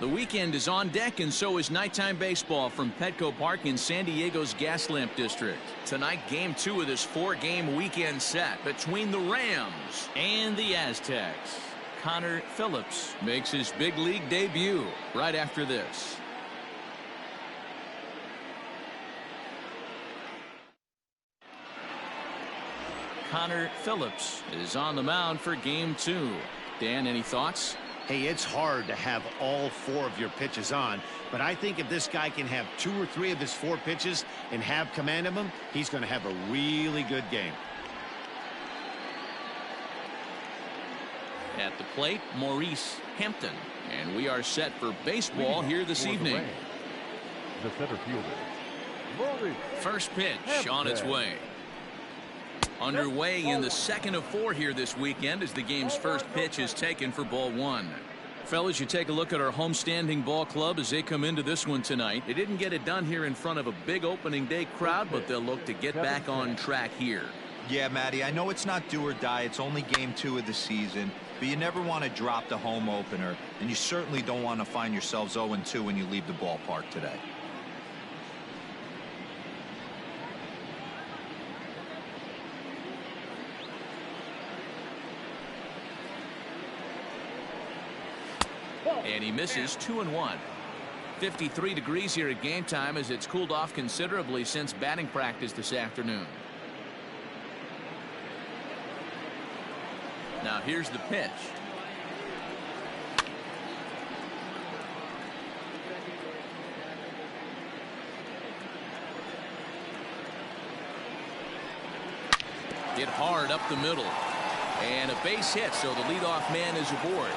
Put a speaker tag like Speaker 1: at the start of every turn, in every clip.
Speaker 1: The weekend is on deck, and so is nighttime baseball from Petco Park in San Diego's Gaslamp District. Tonight, Game 2 of this 4-game weekend set between the Rams and the Aztecs. Connor Phillips makes his big league debut right after this. Connor Phillips is on the mound for Game 2. Dan, any thoughts?
Speaker 2: Hey, it's hard to have all 4 of your pitches on, but I think if this guy can have 2 or 3 of his 4 pitches and have command of them, he's going to have a really good game.
Speaker 1: At the plate, Maurice Hampton, and we are set for baseball here this evening.
Speaker 3: The center fielder,
Speaker 1: first pitch on its way. Underway in the second of 4 here this weekend as the game's first pitch is taken for ball 1. Fellas, you take a look at our homestanding ball club as they come into this one tonight. They didn't get it done here in front of a big opening day crowd, but they'll look to get back on track here.
Speaker 4: Yeah, Matty, I know it's not do or die. It's only Game 2 of the season, but you never want to drop the home opener, and you certainly don't want to find yourselves 0-2 when you leave the ballpark today.
Speaker 1: And he misses 2-1. 53 degrees here at game time as it's cooled off considerably since batting practice this afternoon. Now here's the pitch. Hit hard up the middle. And a base hit, so the leadoff man is aboard.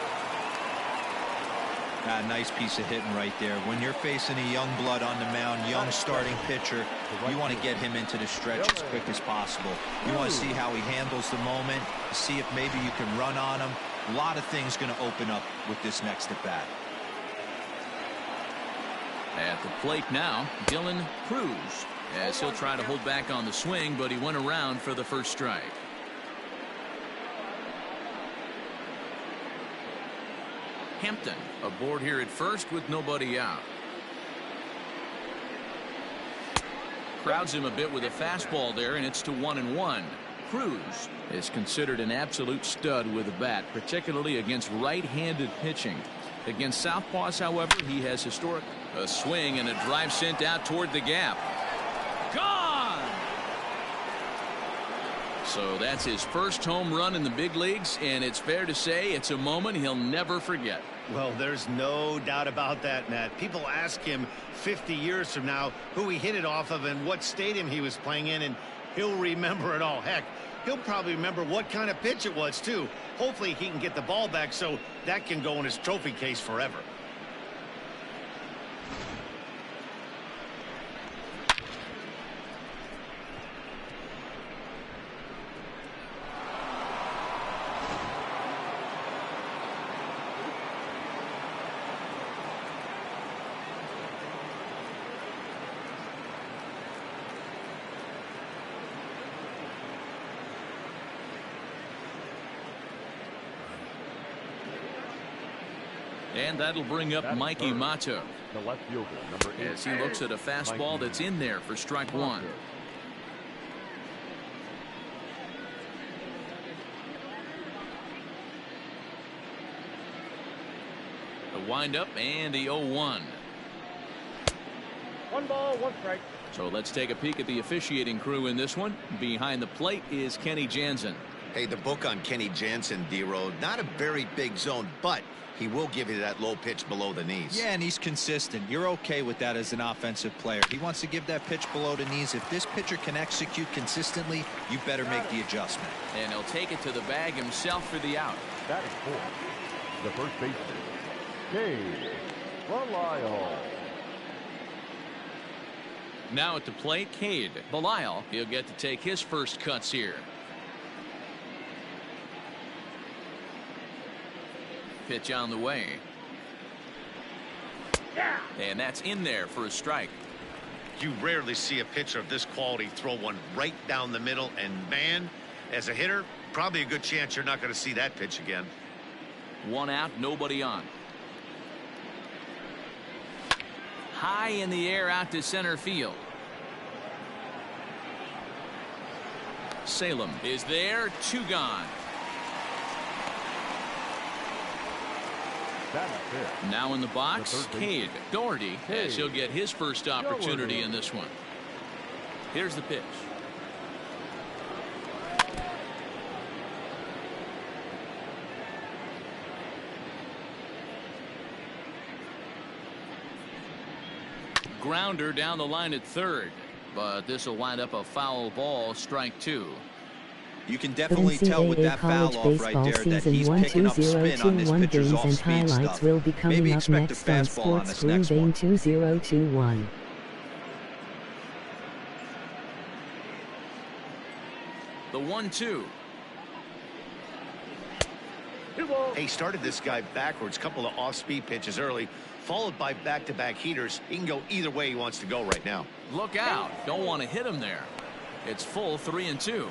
Speaker 4: Nice piece of hitting right there. When you're facing a young blood on the mound, young starting pitcher, you want to get him into the stretch as quick as possible. You want to see how he handles the moment, see if maybe you can run on him. A lot of things going to open up with this next at bat.
Speaker 1: At the plate now, Dylan Cruz, as he'll try to hold back on the swing, but he went around for the first strike. Hampton aboard here at first with nobody out. Crowds him a bit with a fastball there, and it's to 1-1. Cruz is considered an absolute stud with a bat, particularly against right-handed pitching. Against southpaws, however, he has historic a swing and a drive sent out toward the gap. Gone! So that's his first home run in the big leagues, and it's fair to say it's a moment he'll never forget.
Speaker 2: Well, there's no doubt about that, Matt. People ask him 50 years from now who he hit it off of and what stadium he was playing in, and he'll remember it all. Heck, he'll probably remember what kind of pitch it was, too. Hopefully he can get the ball back so that can go in his trophy case forever.
Speaker 1: And that'll bring up Mikey Mato
Speaker 3: the left fielder, number 8.
Speaker 1: as he looks at a fastball that's in there for strike 1. The windup and the 0-1.
Speaker 3: 1 ball, 1 strike.
Speaker 1: So let's take a peek at the officiating crew in this one. Behind the plate is Kenny Jansen.
Speaker 2: Hey, the book on Kenny Jansen, D-Road, not a very big zone, but he will give you that low pitch below the knees.
Speaker 4: Yeah, and he's consistent. You're okay with that as an offensive player. He wants to give that pitch below the knees. If this pitcher can execute consistently, you better make the adjustment.
Speaker 1: And he'll take it to the bag himself for the out.
Speaker 3: That is 4. The first baseman, Cade Belisle.
Speaker 1: Now at the plate, Cade Belisle. He'll get to take his first cuts here. Pitch on the way. And that's in there for a strike.
Speaker 2: You rarely see a pitcher of this quality throw one right down the middle, and man, as a hitter, probably a good chance you're not going to see that pitch again.
Speaker 1: 1 out, nobody on. high in the air out to center field. Salem is there, 2 gone. Now in the box, Cade Doherty, as he'll get his first opportunity in this one. Here's the pitch. Grounder down the line at third, but this will wind up a foul ball, strike 2.
Speaker 4: You can definitely tell with that foul off right there that he's picking up spin on this pitcher's off-speed stuff.
Speaker 5: Will be coming
Speaker 4: Maybe
Speaker 5: up
Speaker 4: expect a
Speaker 5: next on
Speaker 4: fastball on
Speaker 5: Sports
Speaker 4: this next one.
Speaker 5: 2021.
Speaker 1: The 1-2.
Speaker 2: He started this guy backwards, couple of off-speed pitches early, followed by back-to-back heaters. He can go either way he wants to go right now.
Speaker 1: Look out. Don't want to hit him there. It's full 3-2.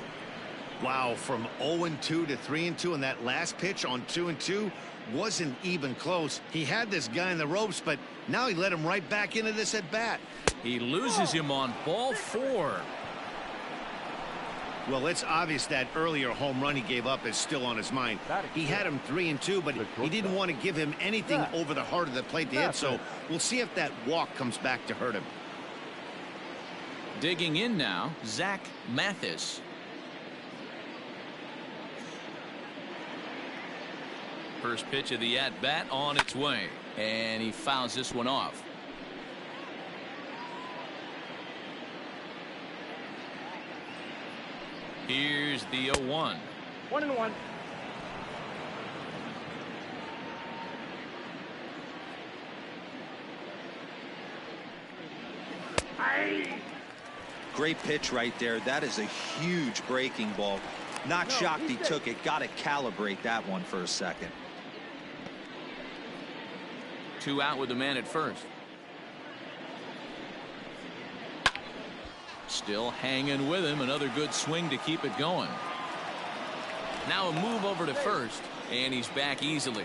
Speaker 2: Wow, from 0-2 to 3-2, and that last pitch on 2-2 wasn't even close. He had this guy in the ropes, but now he let him right back into this at bat.
Speaker 1: He loses him on ball 4.
Speaker 2: Well, it's obvious that earlier home run he gave up is still on his mind. He had him 3-2, but he didn't want to give him anything over the heart of the plate to hit, so we'll see if that walk comes back to hurt him.
Speaker 1: Digging in now, Zach Mathis. First pitch of the at-bat on its way, and he fouls this one off. Here's the 0-1.
Speaker 6: 1-1.
Speaker 4: Great pitch right there. That is a huge breaking ball. Not shocked he took it. Got to calibrate that one for a second.
Speaker 1: 2 out with the man at first. Still hanging with him. Another good swing to keep it going. Now a move over to first, and he's back easily.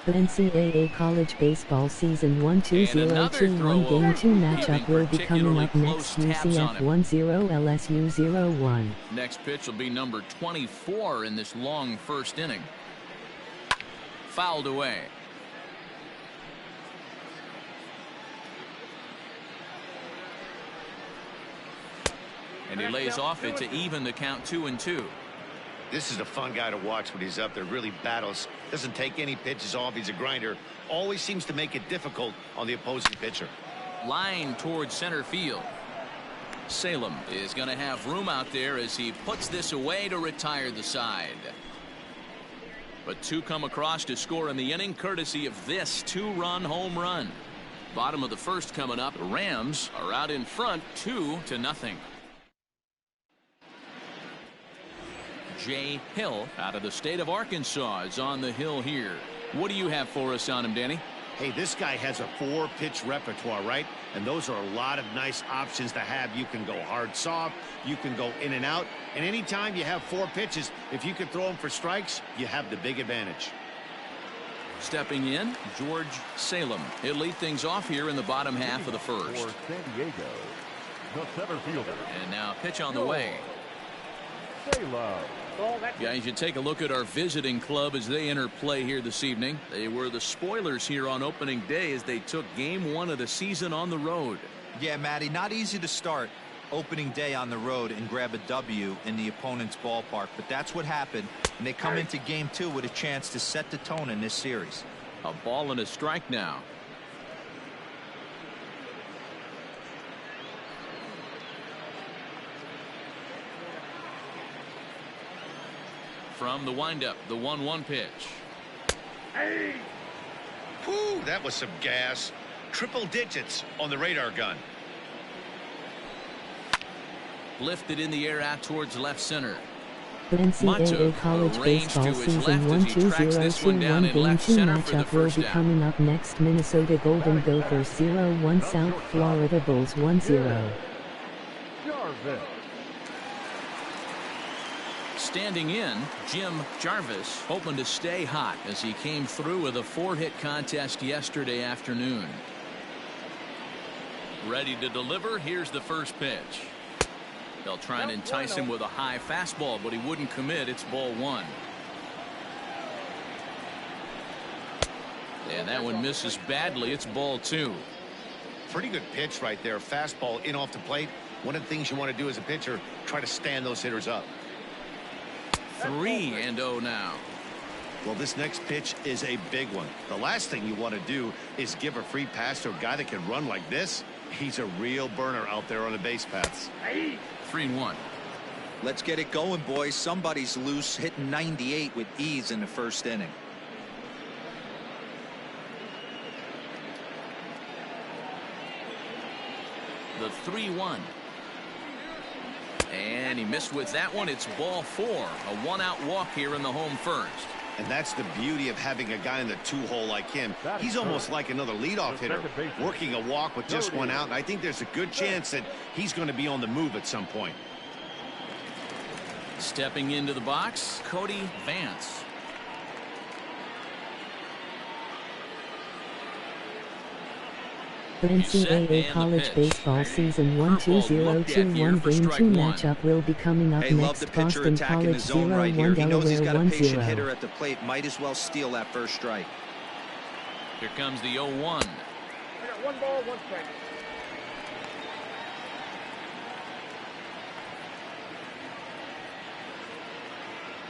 Speaker 5: The NCAA college baseball season 1-2-0-2-1 game 2 matchup will be coming up next. UCF 1-0 LSU 0-1.
Speaker 1: Next pitch will be number 24 in this long first inning. Fouled away. And he lays off it to even the count 2-2.
Speaker 2: This is a fun guy to watch when he's up there. Really battles. Doesn't take any pitches off. He's a grinder. Always seems to make it difficult on the opposing pitcher.
Speaker 1: Line towards center field. Salem is going to have room out there as he puts this away to retire the side. But 2 come across to score in the inning courtesy of this 2-run home run. Bottom of the first coming up. The Rams are out in front 2-0. Jay Hill out of the state of Arkansas is on the hill here. What do you have for us on him, Danny?
Speaker 2: Hey, this guy has a 4-pitch repertoire, right? And those are a lot of nice options to have. You can go hard soft, you can go in and out, and anytime you have 4 pitches, if you can throw them for strikes, you have the big advantage.
Speaker 1: Stepping in, George Salem. He'll lead things off here in the bottom half of the first.
Speaker 3: For San Diego, the center fielder.
Speaker 1: And now pitch on the way.
Speaker 3: Salem.
Speaker 1: Guys, you take a look at our visiting club as they enter play here this evening. They were the spoilers here on opening day as they took game 1 of the season on the road.
Speaker 4: Yeah, Matty, not easy to start opening day on the road and grab a W in the opponent's ballpark, but that's what happened, and they come into game 2 with a chance to set the tone in this series.
Speaker 1: A ball and a strike now. From the windup, the 1-1 pitch.
Speaker 2: Hey! Whew, that was some gas. Triple digits on the radar gun.
Speaker 1: Lifted in the air out towards left center.
Speaker 5: The NCAA college baseball season 1-2-0-2-1 game 2 matchup will be coming up next. Minnesota Golden Gophers 0-1 South Florida Bulls 1-0.
Speaker 1: Standing in, Jim Jarvis, hoping to stay hot as he came through with a 4-hit contest yesterday afternoon. Ready to deliver. Here's the first pitch. They'll try and entice him with a high fastball, but he wouldn't commit. It's ball 1. And that one misses badly. It's ball 2.
Speaker 2: Pretty good pitch right there. Fastball in off the plate. One of the things you want to do as a pitcher, try to stand those hitters up.
Speaker 1: 3-0 now.
Speaker 2: Well, this next pitch is a big one. The last thing you want to do is give a free pass to a guy that can run like this. He's a real burner out there on the base paths.
Speaker 1: 3-1.
Speaker 4: Let's get it going, boys. Somebody's loose, hitting 98 with ease in the first inning.
Speaker 1: The 3-1. And he missed with that one. It's ball 4. A 1-out walk here in the home first.
Speaker 2: And that's the beauty of having a guy in the 2-hole like him. He's almost like another leadoff hitter, working a walk with just 1 out. And I think there's a good chance that he's going to be on the move at some point.
Speaker 1: Stepping into the box, Cody Vance.
Speaker 5: NCAA college baseball season 1-2-0-2-1 game 2 matchup will be coming up next. Boston College 0-1
Speaker 4: He knows he's got a patient
Speaker 5: 1-0.
Speaker 4: hitter at the plate. Might as well steal that first strike.
Speaker 1: Here comes the 0-1.
Speaker 6: I got 1 ball, 1 strike.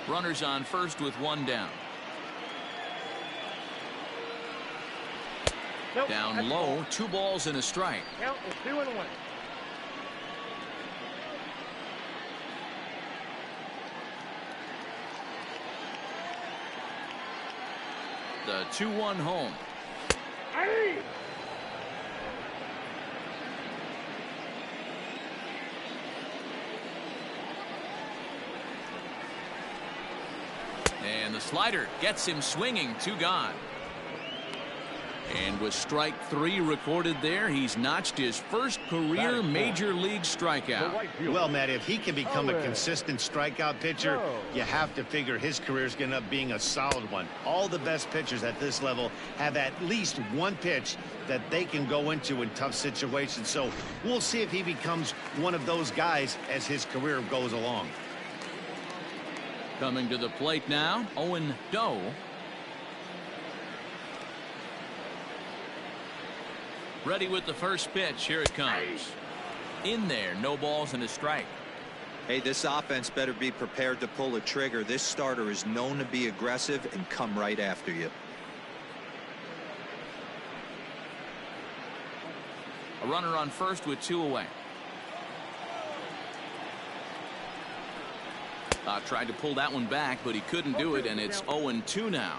Speaker 1: Runners on first with 1 down.
Speaker 6: Nope,
Speaker 1: Down low, 2 balls and a strike.
Speaker 6: Count is 2-1.
Speaker 1: The 2-1 home.
Speaker 6: Hey!
Speaker 1: And the slider gets him swinging. 2 gone. And with strike 3 recorded there, he's notched his first career major league strikeout.
Speaker 2: Well, Matt, if he can become a consistent strikeout pitcher, you have to figure his career is going to end up being a solid one. All the best pitchers at this level have at least 1 pitch that they can go into in tough situations. So we'll see if he becomes one of those guys as his career goes along.
Speaker 1: Coming to the plate now, Owen Doe. Ready with the first pitch. Here it comes. In there, no balls and a strike.
Speaker 4: Hey, this offense better be prepared to pull a trigger. This starter is known to be aggressive and come right after you.
Speaker 1: A runner on first with 2 away. Tried to pull that one back, but he couldn't do it, and it's 0-2 now.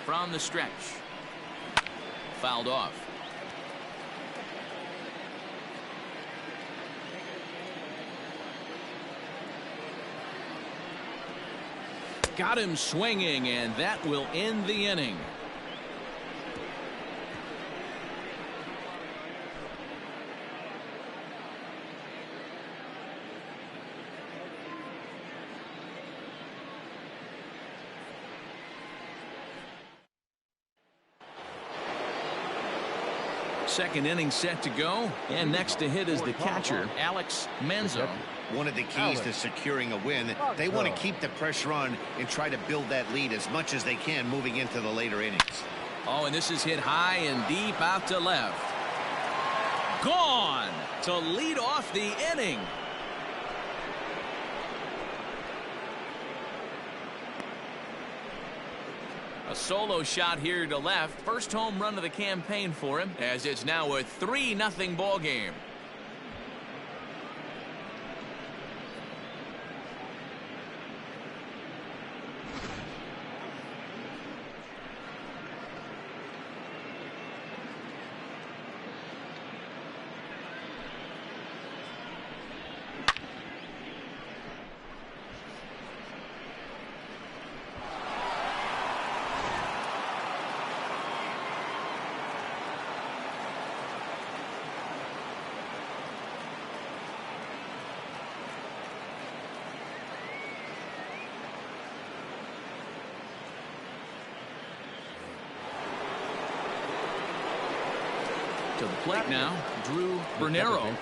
Speaker 1: From the stretch. Fouled off. Got him swinging, and that will end the inning. Second inning set to go, and next to hit is the catcher, Alex Manzo.
Speaker 2: One of the keys to securing a win, they want to keep the pressure on and try to build that lead as much as they can moving into the later innings.
Speaker 1: Oh, and this is hit high and deep out to left. Gone to lead off the inning. A solo shot here to left. First home run of the campaign for him, as it's now a 3-0 ball game. To the plate now, Drew Bernero.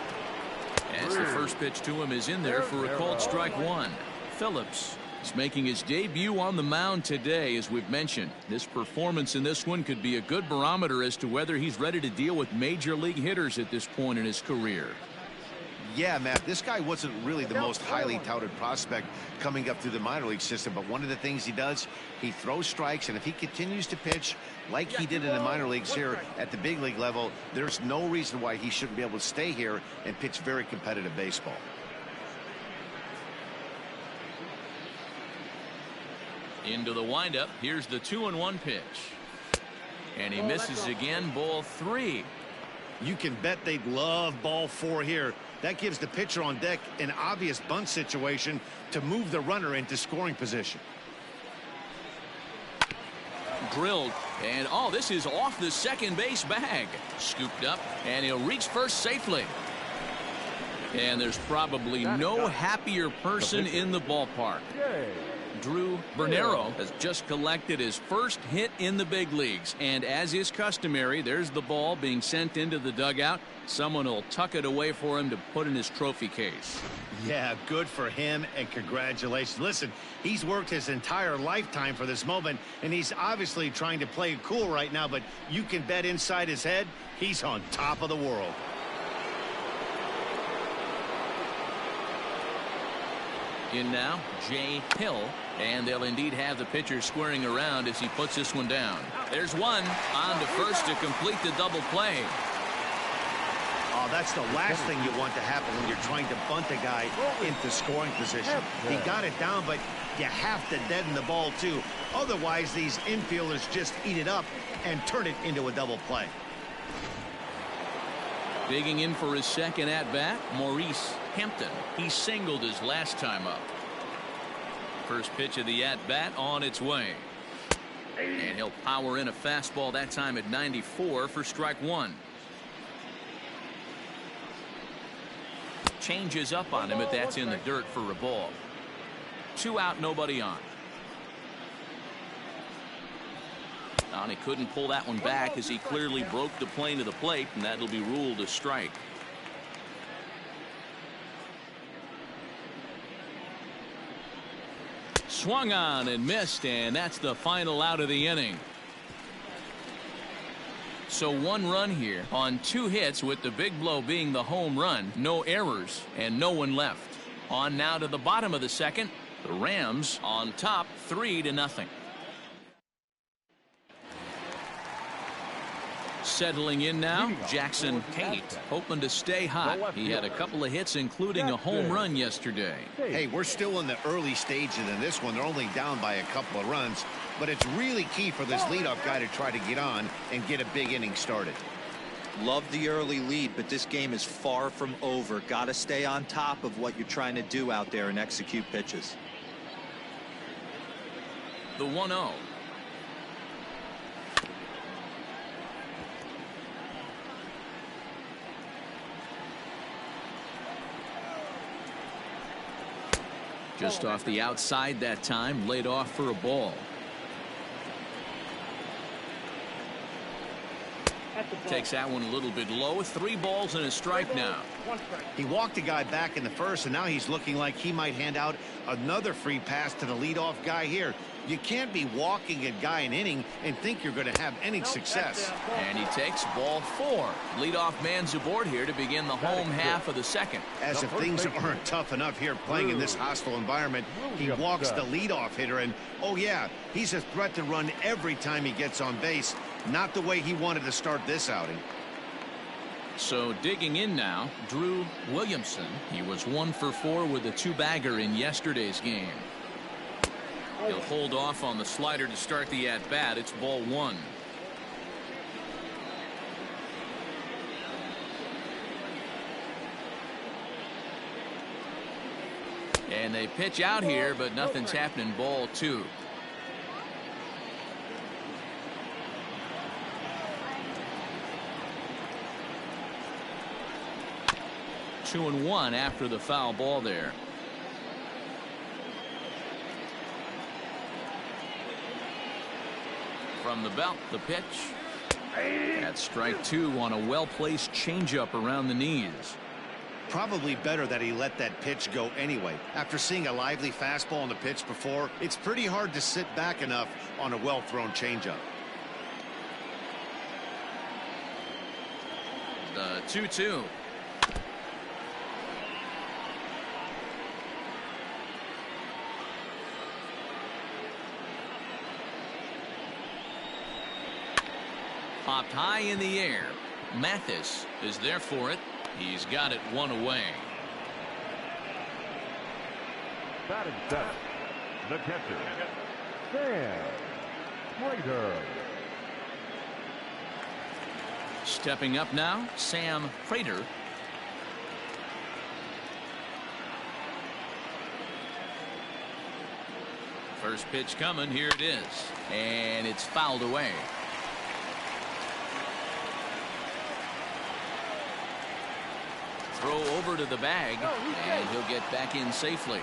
Speaker 1: As the first pitch to him is in there for a called strike one. Phillips is making his debut on the mound today, as we've mentioned. This performance in this one could be a good barometer as to whether he's ready to deal with major league hitters at this point in his career.
Speaker 2: Yeah, Matt, this guy wasn't really the most highly touted prospect coming up through the minor league system, but one of the things he does, he throws strikes, and if he continues to pitch like he did in the minor leagues here at the big league level, there's no reason why he shouldn't be able to stay here and pitch very competitive baseball.
Speaker 1: Into the windup. Here's the 2-1 pitch. And he misses again, ball 3.
Speaker 2: You can bet they'd love ball 4 here. That gives the pitcher on deck an obvious bunt situation to move the runner into scoring position.
Speaker 1: Drilled, and oh, this is off the second base bag. Scooped up, and he'll reach first safely. And there's probably no happier person in the ballpark. Drew Bernero has just collected his first hit in the big leagues, and as is customary, there's the ball being sent into the dugout. Someone will tuck it away for him to put in his trophy case.
Speaker 2: Yeah, good for him, and congratulations. Listen, he's worked his entire lifetime for this moment, and he's obviously trying to play it cool right now, but you can bet inside his head he's on top of the world.
Speaker 1: In now, Jay Hill, and they'll indeed have the pitcher squaring around as he puts this one down. There's one on to first to complete the double play.
Speaker 2: Oh, that's the last thing you want to happen when you're trying to bunt a guy into scoring position. He got it down, but you have to deaden the ball too. Otherwise, these infielders just eat it up and turn it into a double play.
Speaker 1: Digging in for his second at-bat, Maurice Hampton. He singled his last time up. First pitch of the at-bat on its way. And he'll power in a fastball that time at 94 for strike one. Changes up on him, but that's in the dirt for a ball. 2 out, nobody on. And he couldn't pull that one back as he clearly broke the plane of the plate, and that'll be ruled a strike. Swung on and missed, and that's the final out of the inning. So 1 run here on 2 hits, with the big blow being the home run. No errors and no one left. On now to the bottom of the second. The Rams on top 3-0. Settling in now, Jackson Tate, hoping to stay hot. He had a couple of hits, including a home run yesterday.
Speaker 2: Hey, we're still in the early stages in this one. They're only down by a couple of runs, but it's really key for this leadoff guy to try to get on and get a big inning started.
Speaker 4: Love the early lead, but this game is far from over. Got to stay on top of what you're trying to do out there and execute pitches.
Speaker 1: The 1-0. Just off the outside that time, laid off for a ball. Takes that one a little bit low. 3 balls and a strike now.
Speaker 2: He walked a guy back in the first, and now he's looking like he might hand out another free pass to the leadoff guy here. You can't be walking a guy an inning and think you're going to have any success.
Speaker 1: And he takes ball 4. Leadoff man's aboard here to begin the home half of the second.
Speaker 2: As if things aren't tough enough here playing in this hostile environment, he walks the leadoff hitter, and oh yeah, he's a threat to run every time he gets on base. Not the way he wanted to start this outing.
Speaker 1: So digging in now, Drew Williamson. He was 1 for 4 with a 2-bagger in yesterday's game. He'll hold off on the slider to start the at-bat. It's ball 1. And they pitch out here, but nothing's happening. Ball 2. Two and 1 after the foul ball there. From the belt, the pitch. That's strike two on a well-placed changeup around the knees.
Speaker 2: Probably better that he let that pitch go anyway. After seeing a lively fastball on the pitch before, it's pretty hard to sit back enough on a well-thrown changeup.
Speaker 1: The 2-2. Popped high in the air. Mathis is there for it. He's got it one away.
Speaker 3: Batting center, the catcher, Sam Prater.
Speaker 1: Stepping up now, Sam Prater. First pitch coming. Here it is. And it's fouled away. Throw over to the bag, and he'll get back in safely.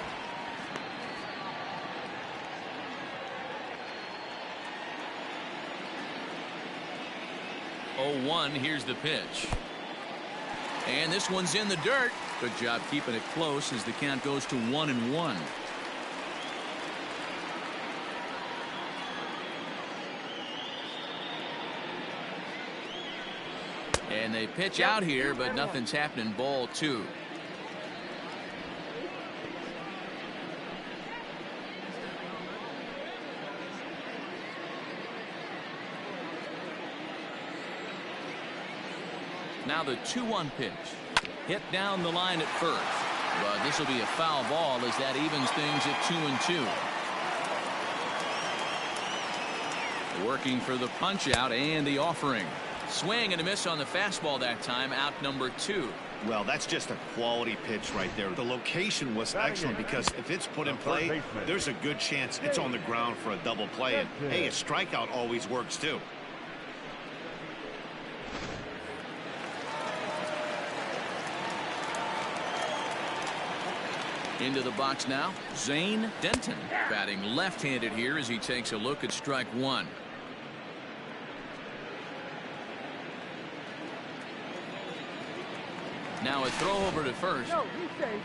Speaker 1: Oh, 1. Here's the pitch. And this one's in the dirt. Good job keeping it close as the count goes to 1-1. And they pitch out here, but nothing's happening. Ball 2. Now the 2-1 pitch. Hit down the line at first. But this will be a foul ball as that evens things at 2-2. Working for the punch out and the offering. Swing and a miss on the fastball that time. Out number 2.
Speaker 2: Well, that's just a quality pitch right there. The location was excellent because if it's put in play, there's a good chance it's on the ground for a double play. And hey, a strikeout always works too.
Speaker 1: Into the box now, Zane Denton batting left-handed here as he takes a look at strike 1. Now a throw over to first.
Speaker 6: No, he's safe.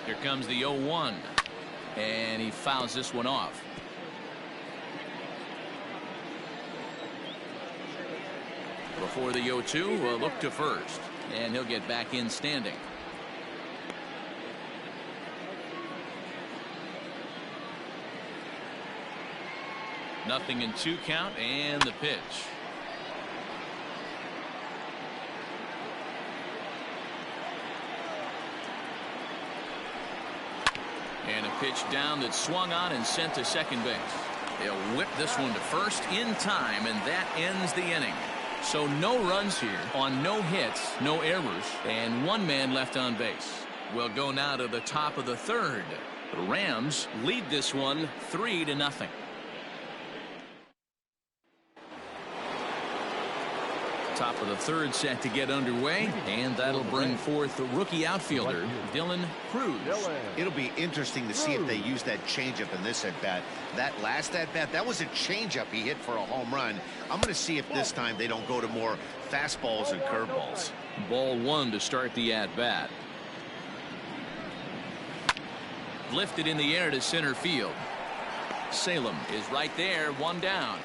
Speaker 1: Here comes the 0-1. And he fouls this one off. Before the 0-2, a look to first. And he'll get back in standing. Nothing in 2 count and the pitch. And a pitch down that swung on and sent to second base. They'll whip this one to first in time, and that ends the inning. So no runs here on no hits, no errors, and 1 man left on base. We'll go now to the top of the 3rd. The Rams lead this one 3-0. Top of the 3rd set to get underway, and that'll bring forth the rookie outfielder, Dylan Cruz.
Speaker 2: It'll be interesting to see if they use that changeup in this at-bat. That last at-bat, that was a changeup he hit for a home run. I'm going to see if this time they don't go to more fastballs and curveballs.
Speaker 1: Ball 1 to start the at-bat. Lifted in the air to center field. Salem is right there, 1 down.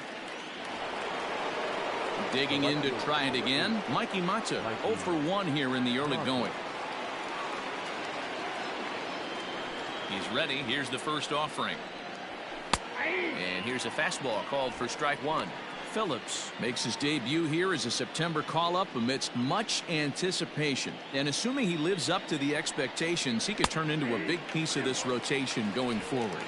Speaker 1: Digging in to try it again. Mikey Ncaa 0 for 1 here in the early going. He's ready. Here's the first offering. And here's a fastball called for strike 1. Phillips makes his debut here as a September call-up amidst much anticipation. And assuming he lives up to the expectations, he could turn into a big piece of this rotation going forward.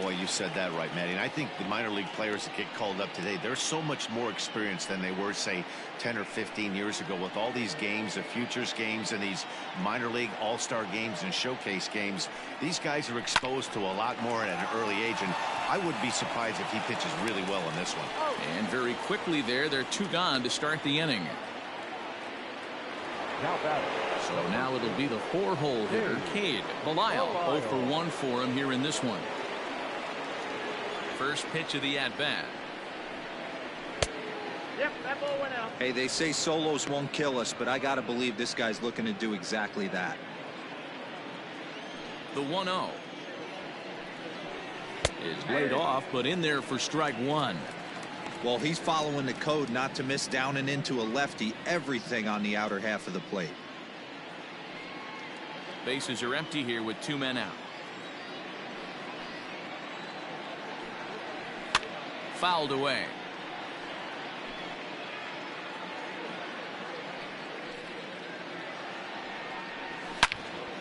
Speaker 2: Boy, you said that right, Matty. And I think the minor league players that get called up today, they're so much more experienced than they were, say, 10 or 15 years ago with all these games, the futures games and these minor league all-star games and showcase games. These guys are exposed to a lot more at an early age, and I wouldn't be surprised if he pitches really well in this one.
Speaker 1: And very quickly there, they're 2 gone to start the inning.
Speaker 3: Now batting,
Speaker 1: So now it'll be the 4-hole hitter, Cade. Belial 0 for 1 for him here in this one. First pitch of the at-bat.
Speaker 6: Yep, that ball went out.
Speaker 4: Hey, they say solos won't kill us, but I got to believe this guy's looking to do exactly that.
Speaker 1: The 1-0 is laid off, but in there for strike one.
Speaker 4: Well, he's following the code not to miss down and into a lefty. Everything on the outer half of the plate.
Speaker 1: Bases are empty here with 2 men out. Fouled away.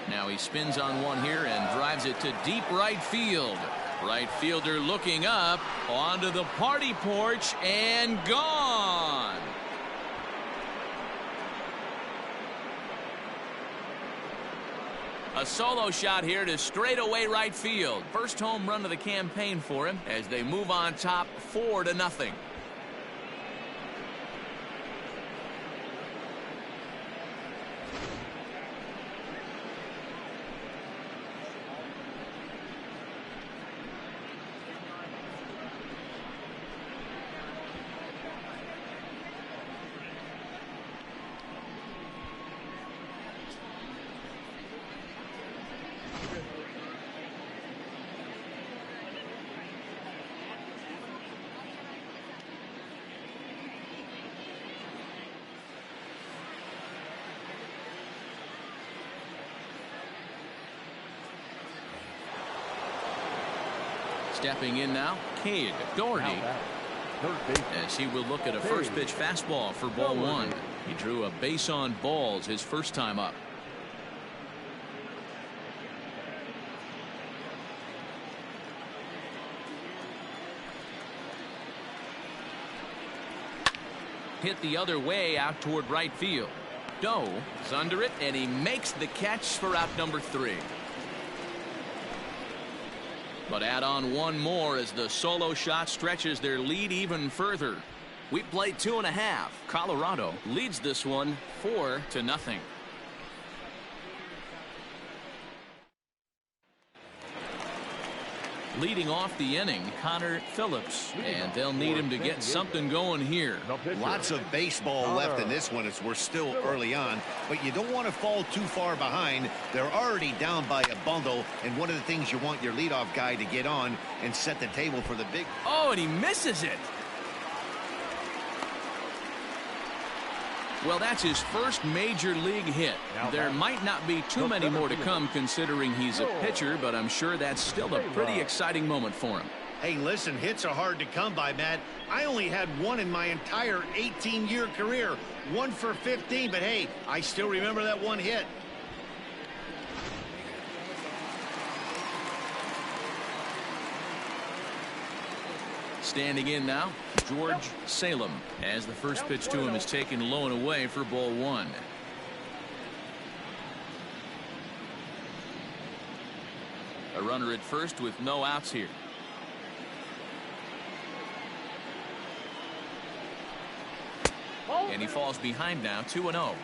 Speaker 1: Now he spins on one here and drives it to deep right field. Right fielder looking up onto the party porch and gone. A solo shot here to straightaway right field. First home run of the campaign for him as they move on top 4-0. Stepping in now, Cade Doherty, as he will look at a first pitch fastball for ball one. He drew a base on balls his first time up. Hit the other way out toward right field. Doe is under it, and he makes the catch for out number 3. But add on one more as the solo shot stretches their lead even further. We played 2.5. Colorado leads this one 4-0. Leading off the inning, Connor Phillips, and they'll need him to get something going here.
Speaker 2: Lots of baseball left in this one as we're still early on, but you don't want to fall too far behind. They're already down by a bundle, and one of the things you want your leadoff guy to get on and set the table for the big.
Speaker 1: Oh, and he misses it. Well, that's his first major league hit. There might not be too many more to come considering he's a pitcher, but I'm sure that's still a pretty exciting moment for him.
Speaker 2: Hey, listen, hits are hard to come by, Matt. I only had one in my entire 18-year career. 1 for 15, but hey, I still remember that one hit.
Speaker 1: Standing in now, George Salem, as the first pitch to him is taken low and away for ball one. A runner at first with no outs here. And he falls behind now, 2-0.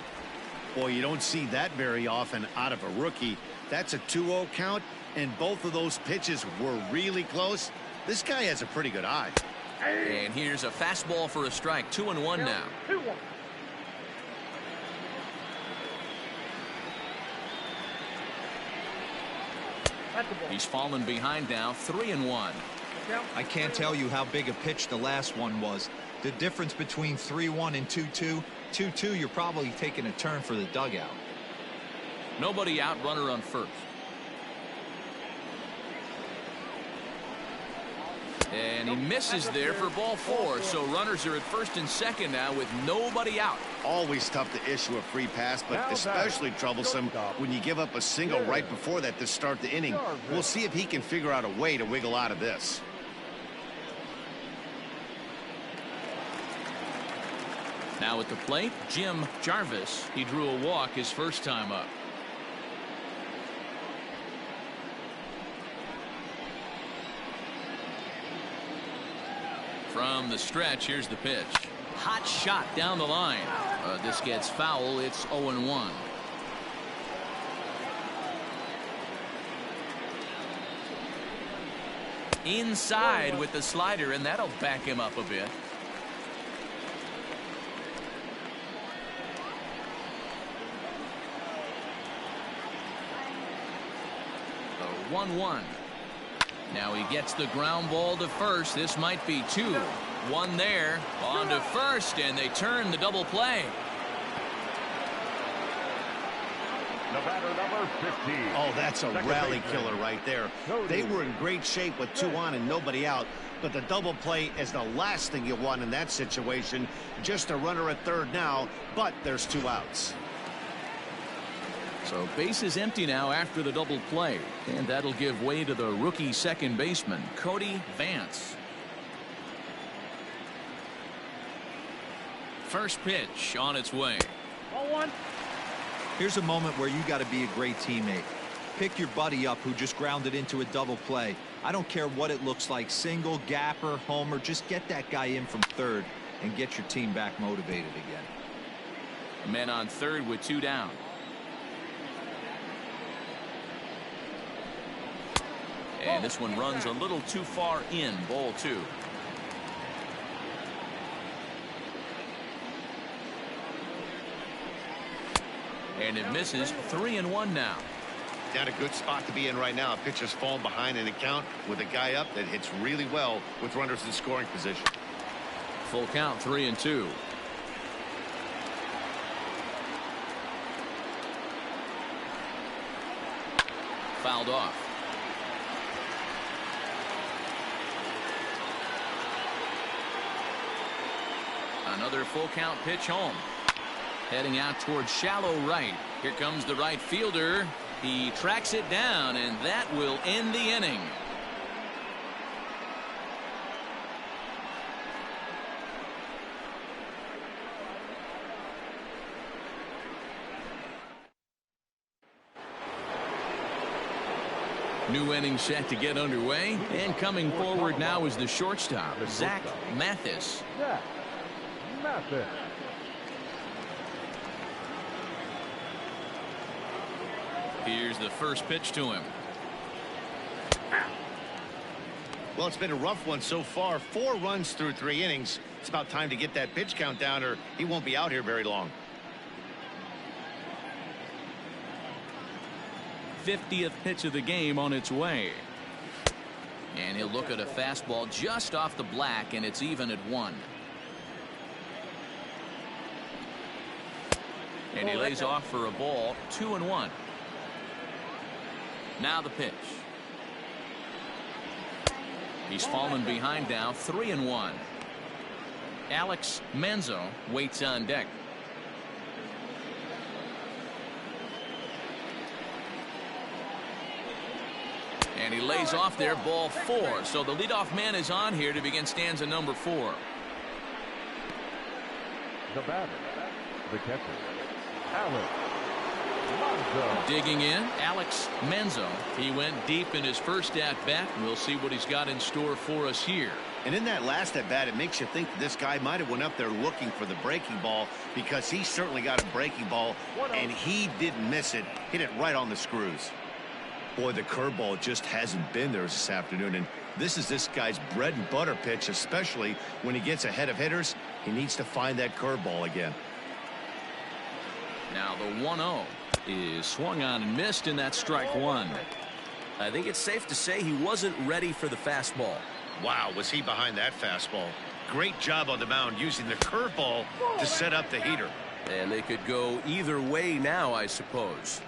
Speaker 2: Boy, you don't see that very often out of a rookie. That's a 2-0 count, and both of those pitches were really close. This guy has a pretty good eye.
Speaker 1: And here's a fastball for a strike. 2-1 now.
Speaker 6: 2-1.
Speaker 1: He's fallen behind now, 3-1.
Speaker 4: I can't tell you how big a pitch the last one was. The difference between 3-1 and 2-2. 2-2, you're probably taking a turn for the dugout.
Speaker 1: Nobody out, runner on first. And he misses there for ball 4. So runners are at first and second now with nobody out.
Speaker 2: Always tough to issue a free pass, but especially troublesome when you give up a single right before that to start the inning. We'll see if he can figure out a way to wiggle out of this.
Speaker 1: Now at the plate, Jim Jarvis. He drew a walk his first time up. From the stretch, here's the pitch. Hot shot down the line. This gets foul. It's 0-1. Inside with the slider, and that'll back him up a bit. The 1-1. Now he gets the ground ball to first. This might be two. One there on to first, and they turn the double play.
Speaker 3: The batter, number 15.
Speaker 2: Oh, that's a rally killer right there. They were in great shape with two on and nobody out, but the double play is the last thing you want in that situation. Just a runner at third now, but there's two outs.
Speaker 1: So base is empty now after the double play, and that'll give way to the rookie second baseman, Cody Vance. First pitch on its way.
Speaker 6: 0-1.
Speaker 4: Here's a moment where you got to be a great teammate. Pick your buddy up who just grounded into a double play. I don't care what it looks like, single, gapper, homer, just get that guy in from third and get your team back motivated again.
Speaker 1: Men on third with two down. And this one runs a little too far in. Ball two. And it misses. 3-1 now.
Speaker 2: Not a good spot to be in right now. Pitcher's falling behind in the count with a guy up that hits really well with runners in scoring position.
Speaker 1: Full count, 3-2. Fouled off. Another full count pitch home. Heading out towards shallow right. Here comes the right fielder. He tracks it down, and that will end the inning. New inning set to get underway, and coming forward now is the shortstop, Zach Mathis.
Speaker 3: Zach Mathis.
Speaker 1: Here's the first pitch to him.
Speaker 2: Well, it's been a rough one so far. 4 runs through 3 innings. It's about time to get that pitch count down, or he won't be out here very long.
Speaker 1: 50th pitch of the game on its way. And he'll look at a fastball just off the black, and it's even at 1. And he lays off for a ball. 2-1. Now the pitch. He's fallen behind now. 3-1. Alex Manzo waits on deck. And he lays off there. Ball 4. So the leadoff man is on here to begin stanza number 4.
Speaker 3: The batter, the catcher, Alex Manzo.
Speaker 1: Digging in, Alex Manzo. He went deep in his first at-bat. We'll see what he's got in store for us here.
Speaker 2: And in that last at-bat, it makes you think that this guy might have went up there looking for the breaking ball, because he certainly got a breaking ball, and he didn't miss it. Hit it right on the screws. Boy, the curveball just hasn't been there this afternoon, and this is this guy's bread and butter pitch, especially when he gets ahead of hitters. He needs to find that curveball again.
Speaker 1: Now the 1-0 is swung on and missed, and that's strike 1.
Speaker 7: I think it's safe to say he wasn't ready for the fastball.
Speaker 2: Wow, was he behind that fastball. Great job on the mound using the curveball to set up the heater.
Speaker 7: And they could go either way now, I suppose.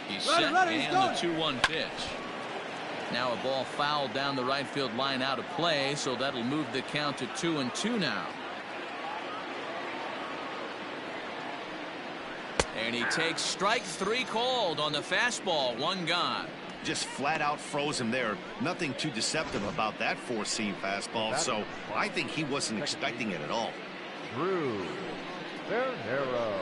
Speaker 1: He's set, and the 2-1 pitch. Now a ball fouled down the right field line, out of play, so that'll move the count to 2-2 now. And he takes strike 3 called on the fastball. 1 gone.
Speaker 2: Just flat out froze him there. Nothing too deceptive about that 4-seam fastball, so I think he wasn't expecting it at all.
Speaker 3: Drew Vernero.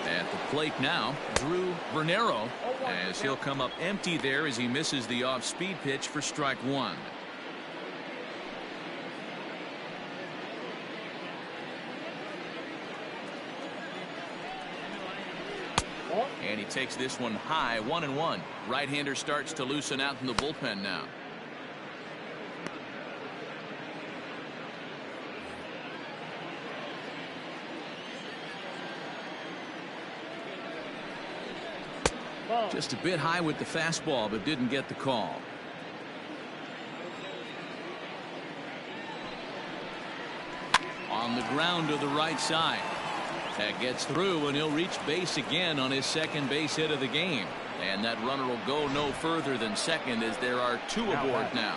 Speaker 1: At the plate now, Drew Vernero, as he'll come up empty there as he misses the off-speed pitch for strike 1. And he takes this one high, 1-1. Right-hander starts to loosen out in the bullpen now. Just a bit high with the fastball, but didn't get the call. On the ground to the right side. That gets through, and he'll reach base again on his second base hit of the game. And that runner will go no further than second as there are two aboard now.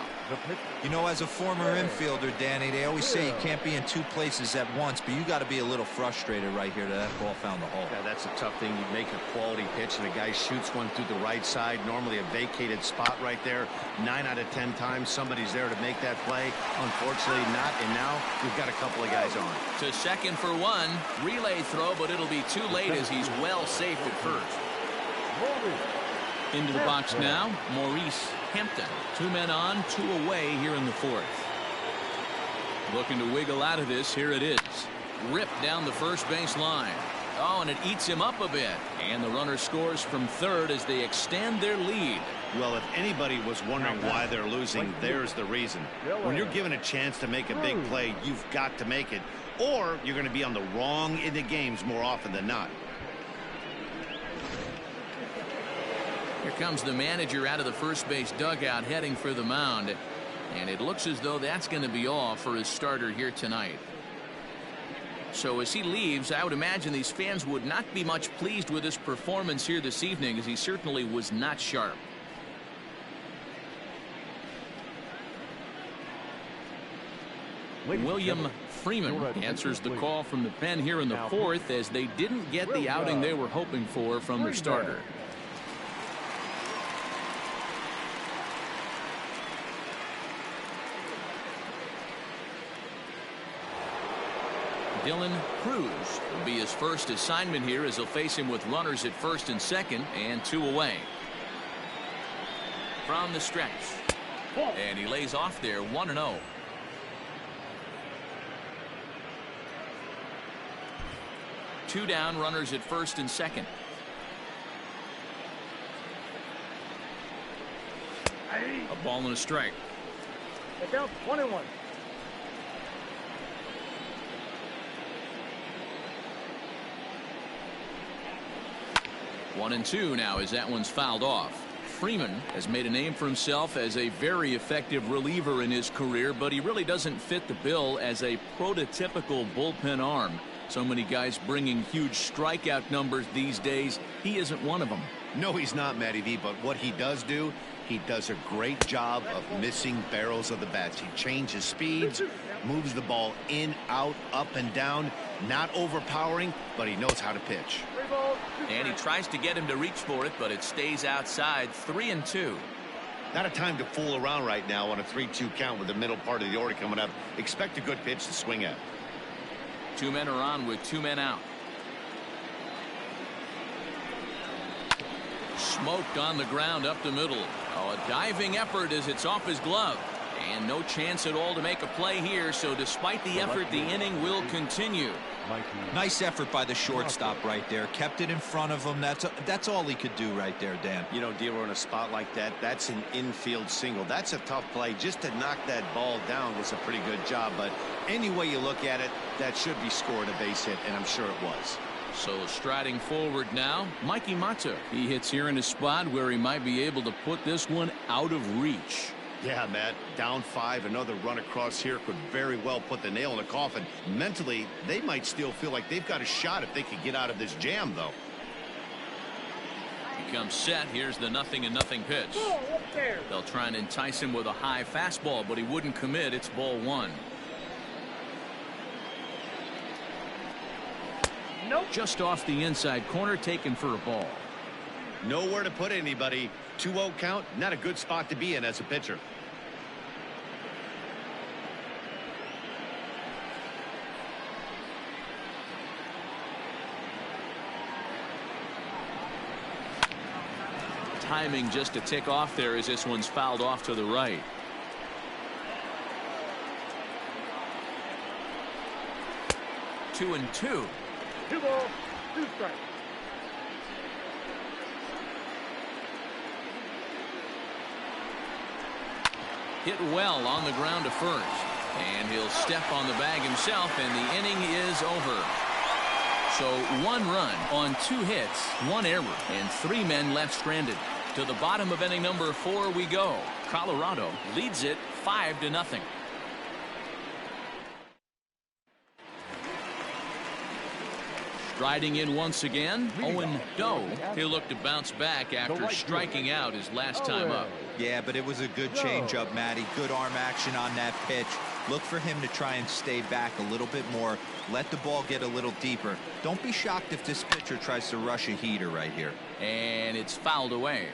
Speaker 4: You know, as a former infielder, Danny, they always say you can't be in two places at once, but you got to be a little frustrated right here that ball found the hole.
Speaker 2: Yeah, that's a tough thing. You make a quality pitch and a guy shoots one through the right side, normally a vacated spot right there. 9 out of 10 times somebody's there to make that play. Unfortunately not, and now we've got a couple of guys on.
Speaker 1: To second for one. Relay throw, but it'll be too late as he's well safe at first. Into the box now, Maurice Hampton. 2 men on, 2 away here in the 4th. Looking to wiggle out of this. Here it is. Ripped down the first base line. Oh, and it eats him up a bit. And the runner scores from third as they extend their lead.
Speaker 2: Well, if anybody was wondering why they're losing, there's the reason. When you're given a chance to make a big play, you've got to make it, or you're going to be on the wrong end of games more often than not.
Speaker 1: Here comes the manager out of the first base dugout heading for the mound. And it looks as though that's going to be all for his starter here tonight. So as he leaves, I would imagine these fans would not be much pleased with his performance here this evening, as he certainly was not sharp. William Freeman answers the call from the pen here in the 4th, as they didn't get the outing they were hoping for from their starter. Dylan Cruz will be his first assignment here, as he'll face him with runners at first and second and 2 away. From the stretch. And he lays off there, 1-0. Two down, runners at first and second. A ball and a strike.
Speaker 6: It's out 1-1.
Speaker 1: 1-2 now as that one's fouled off. Freeman has made a name for himself as a very effective reliever in his career, but he really doesn't fit the bill as a prototypical bullpen arm. So many guys bringing huge strikeout numbers these days. He isn't one of them.
Speaker 2: No, he's not, Matty V, but what he does do, he does a great job of missing barrels of the bats. He changes speeds, moves the ball in, out, up, and down. Not overpowering, but he knows how to pitch.
Speaker 1: And he tries to get him to reach for it, but it stays outside. 3-2.
Speaker 2: Not a time to fool around right now on a 3-2 count with the middle part of the order coming up. Expect a good pitch to swing at.
Speaker 1: 2 men are on with 2 men out. Smoked on the ground up the middle. Oh, a diving effort as it's off his glove. And no chance at all to make a play here, so despite the effort, the inning will continue.
Speaker 4: Nice effort by the shortstop right there. Kept it in front of him. That's all he could do right there, Dan.
Speaker 2: You know, Dealer, in a spot like that, that's an infield single. That's a tough play. Just to knock that ball down was a pretty good job, but any way you look at it, that should be scored a base hit, and I'm sure it was.
Speaker 1: So striding forward now, Mikey Mata. He hits here in a spot where he might be able to put this one out of reach.
Speaker 2: Yeah, Matt, down 5, another run across here could very well put the nail in the coffin. Mentally, they might still feel like they've got a shot if they could get out of this jam, though.
Speaker 1: He comes set. Here's the 0-0 pitch. They'll try and entice him with a high fastball, but he wouldn't commit. It's ball 1.
Speaker 6: Nope.
Speaker 1: Just off the inside corner, taken for a ball.
Speaker 2: Nowhere to put anybody. 2-0 count, not a good spot to be in as a pitcher.
Speaker 1: Timing just to tick off there as this one's fouled off to the right. Two and 2.
Speaker 6: 2 balls, 2 strikes.
Speaker 1: Hit well on the ground to first. And he'll step on the bag himself, and the inning is over. So 1 run on 2 hits, 1 error, and 3 men left stranded. To the bottom of inning number 4 we go. Colorado leads it 5-0. Striding in once again, Owen Doe. He'll look to bounce back after striking out his last time up.
Speaker 4: Yeah, but it was a good changeup, Matty. Good arm action on that pitch. Look for him to try and stay back a little bit more. Let the ball get a little deeper. Don't be shocked if this pitcher tries to rush a heater right here.
Speaker 1: And it's fouled away.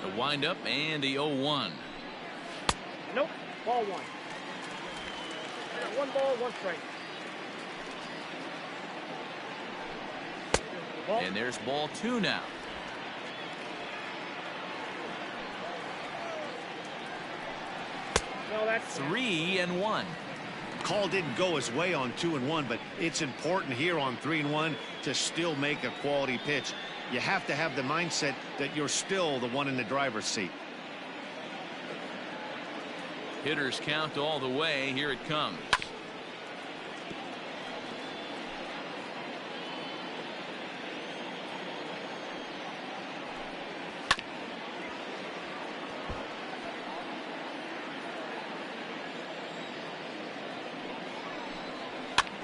Speaker 1: The windup and the 0-1.
Speaker 6: Nope. Ball 1. I got 1 ball, 1 strike.
Speaker 1: And there's ball 2 now.
Speaker 6: No, that's
Speaker 1: 3-1.
Speaker 2: Call didn't go his way on 2-1, but it's important here on 3-1 to still make a quality pitch. You have to have the mindset that you're still the one in the driver's seat.
Speaker 1: Hitters count all the way. Here it comes.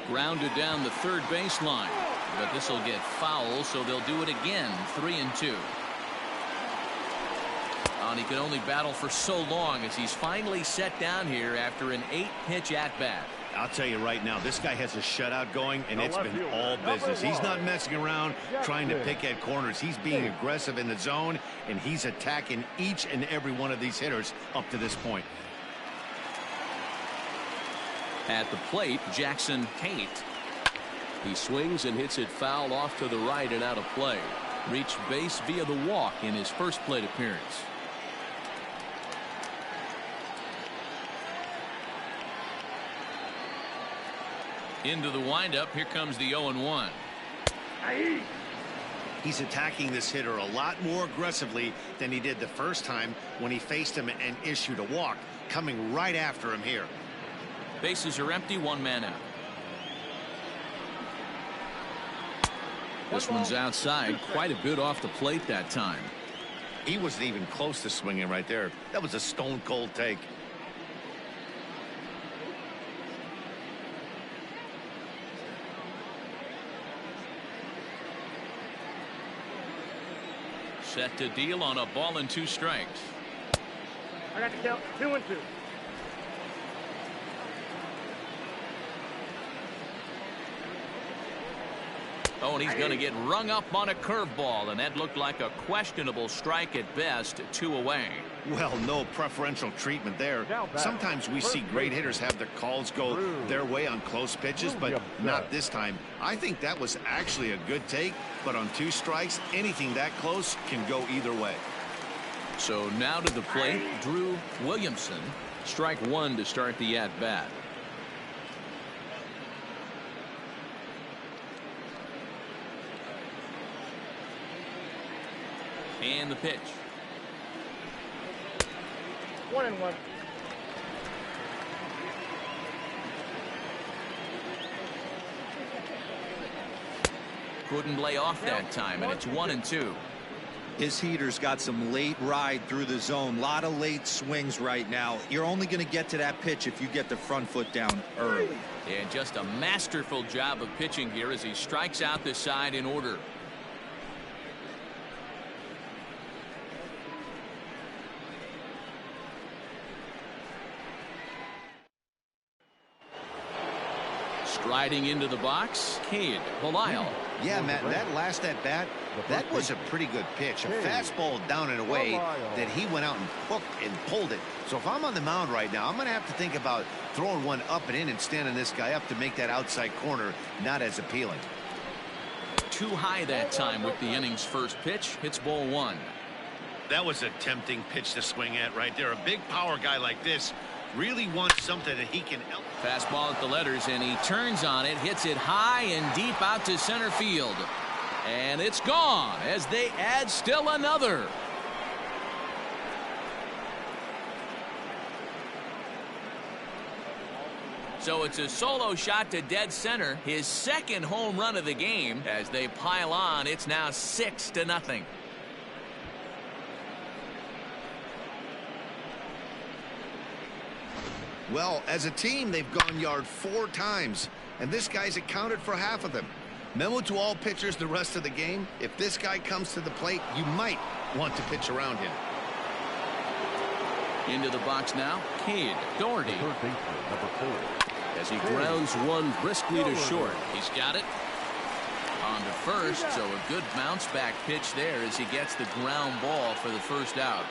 Speaker 1: Grounded down the third baseline, but this will get foul, so they'll do it again. 3-2. And he can only battle for so long as he's finally set down here after an 8-pitch at-bat.
Speaker 2: I'll tell you right now, this guy has a shutout going, and it's been all business. He's not messing around trying to pick at corners. He's being aggressive in the zone, and he's attacking each and every one of these hitters up to this point.
Speaker 1: At the plate, Jackson Tate. He swings and hits it foul off to the right and out of play. Reached base via the walk in his first plate appearance. Into the windup. Here comes the 0-1.
Speaker 2: He's attacking this hitter a lot more aggressively than he did the first time when he faced him and issued a walk. Coming right after him here.
Speaker 1: Bases are empty, 1 man out. This one's outside, quite a bit off the plate that time.
Speaker 2: He wasn't even close to swinging right there. That was a stone cold take.
Speaker 1: Set to deal on a ball and 2 strikes.
Speaker 6: I got the count 2-2.
Speaker 1: Oh, and he's going to get rung up on a curveball, and that looked like a questionable strike at best. 2 away.
Speaker 2: Well, no preferential treatment there. Sometimes we see great hitters have their calls go their way on close pitches, but not this time. I think that was actually a good take, but on 2 strikes, anything that close can go either way.
Speaker 1: So now to the plate, Drew Williamson. Strike 1 to start the at-bat. And the pitch.
Speaker 6: 1-1.
Speaker 1: Couldn't lay off that time, and it's 1-2.
Speaker 4: His heater's got some late ride through the zone. A lot of late swings right now. You're only going to get to that pitch if you get the front foot down early.
Speaker 1: And just a masterful job of pitching here as he strikes out the side in order. Striding into the box, Cade Belisle.
Speaker 2: Yeah, Matt, that last at bat, that was a pretty good pitch. A fastball down and away that he went out and hooked and pulled it. So if I'm on the mound right now, I'm going to have to think about throwing one up and in and standing this guy up to make that outside corner not as appealing.
Speaker 1: Too high that time with the inning's first pitch. Hits ball 1.
Speaker 2: That was a tempting pitch to swing at right there. A big power guy like this really wants something that he can help.
Speaker 1: Fastball at the letters, and he turns on it, hits it high and deep out to center field. And it's gone as they add still another. So it's a solo shot to dead center, his second home run of the game. As they pile on, it's now 6-0.
Speaker 2: Well, as a team, they've gone yard 4 times, and this guy's accounted for half of them. Memo to all pitchers the rest of the game: if this guy comes to the plate, you might want to pitch around him.
Speaker 1: Into the box now, Cade Doherty.
Speaker 3: Third baseman, number 4.
Speaker 7: As he grounds one briskly to short.
Speaker 1: He's got it. On to first, so a good bounce back pitch there as he gets the ground ball for the first out.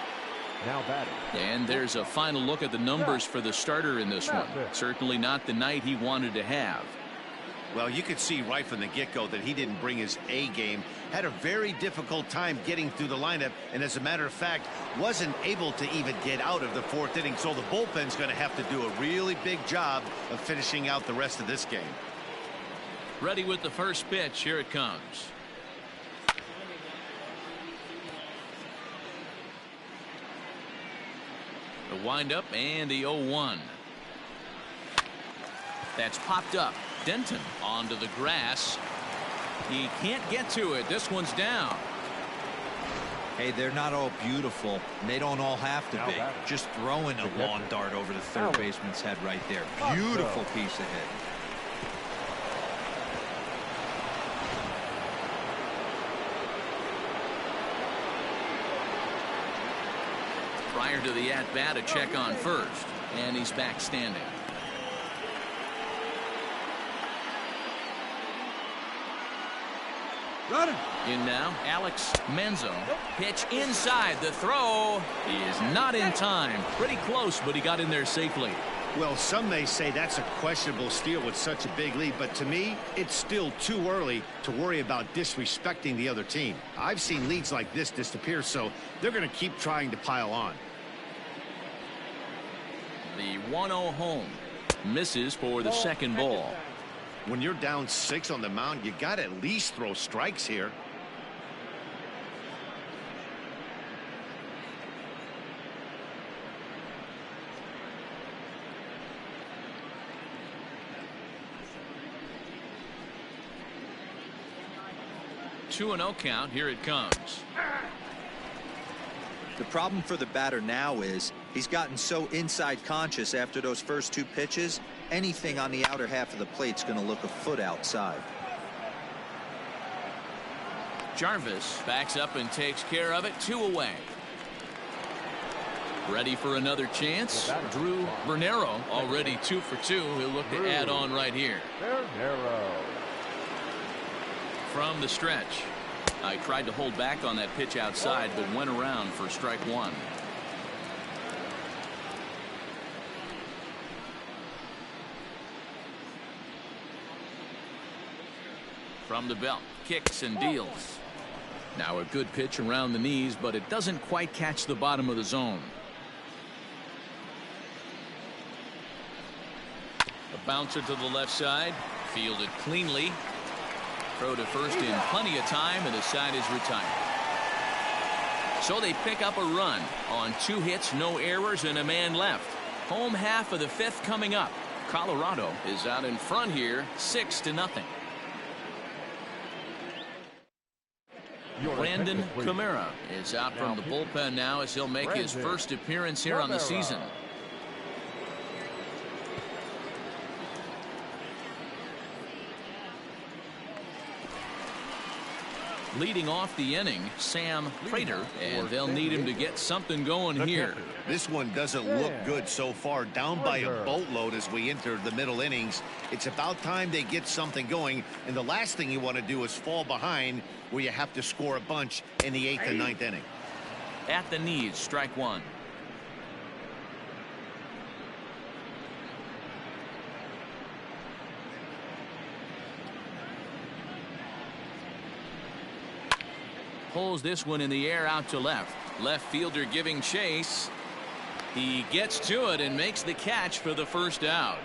Speaker 3: Now batting.
Speaker 1: And there's a final look at the numbers for the starter in this one. Certainly not the night he wanted to have.
Speaker 2: Well, you could see right from the get-go that he didn't bring his A game. Had a very difficult time getting through the lineup, and as a matter of fact, wasn't able to even get out of the 4th inning. So the bullpen's going to have to do a really big job of finishing out the rest of this game.
Speaker 1: Ready with the first pitch. Here it comes. The windup and the 0-1. That's popped up. Denton onto the grass. He can't get to it. This one's down.
Speaker 4: Hey, they're not all beautiful, and they don't all have to be. Just throwing a lawn dart over the third baseman's head right there. Beautiful piece of hit.
Speaker 1: Prior to the at-bat, a check on first, and he's back standing. In now, Alex Manzo. Pitch inside. The throw is not in time. Pretty close, but he got in there safely.
Speaker 2: Well, some may say that's a questionable steal with such a big lead, but to me, it's still too early to worry about disrespecting the other team. I've seen leads like this disappear, so they're going to keep trying to pile on.
Speaker 1: The 1-0 home. Misses for the second ball.
Speaker 2: When you're down 6 on the mound, you got to at least throw strikes here.
Speaker 1: Two 2-0 count. Here it comes.
Speaker 4: The problem for the batter now is he's gotten so inside conscious after those first 2 pitches. Anything on the outer half of the plate's going to look a foot outside.
Speaker 1: Jarvis backs up and takes care of it. 2 away. Ready for another chance. Drew Bernero already 2 for 2. He'll look to add on right here.
Speaker 3: Bernero.
Speaker 1: From the stretch. I tried to hold back on that pitch outside, but went around for strike 1. From the belt, kicks and deals. Now a good pitch around the knees, but it doesn't quite catch the bottom of the zone. A bouncer to the left side, fielded cleanly. Throw to first in plenty of time, and the side is retired. So they pick up a run on 2 hits, no errors, and a man left. Home half of the 5th coming up. Colorado is out in front here, 6-0. Brandon Camara is out from the bullpen now as he'll make his first appearance here on the season. Leading off the inning, Sam Prater, and they'll need him to get something going here.
Speaker 2: This one doesn't look good so far. Down by a boatload as we enter the middle innings. It's about time they get something going, and the last thing you want to do is fall behind where you have to score a bunch in the 8th and 9th inning.
Speaker 1: At the knees, strike 1. Pulls this one in the air out to left. Left fielder giving chase. He gets to it and makes the catch for the first out.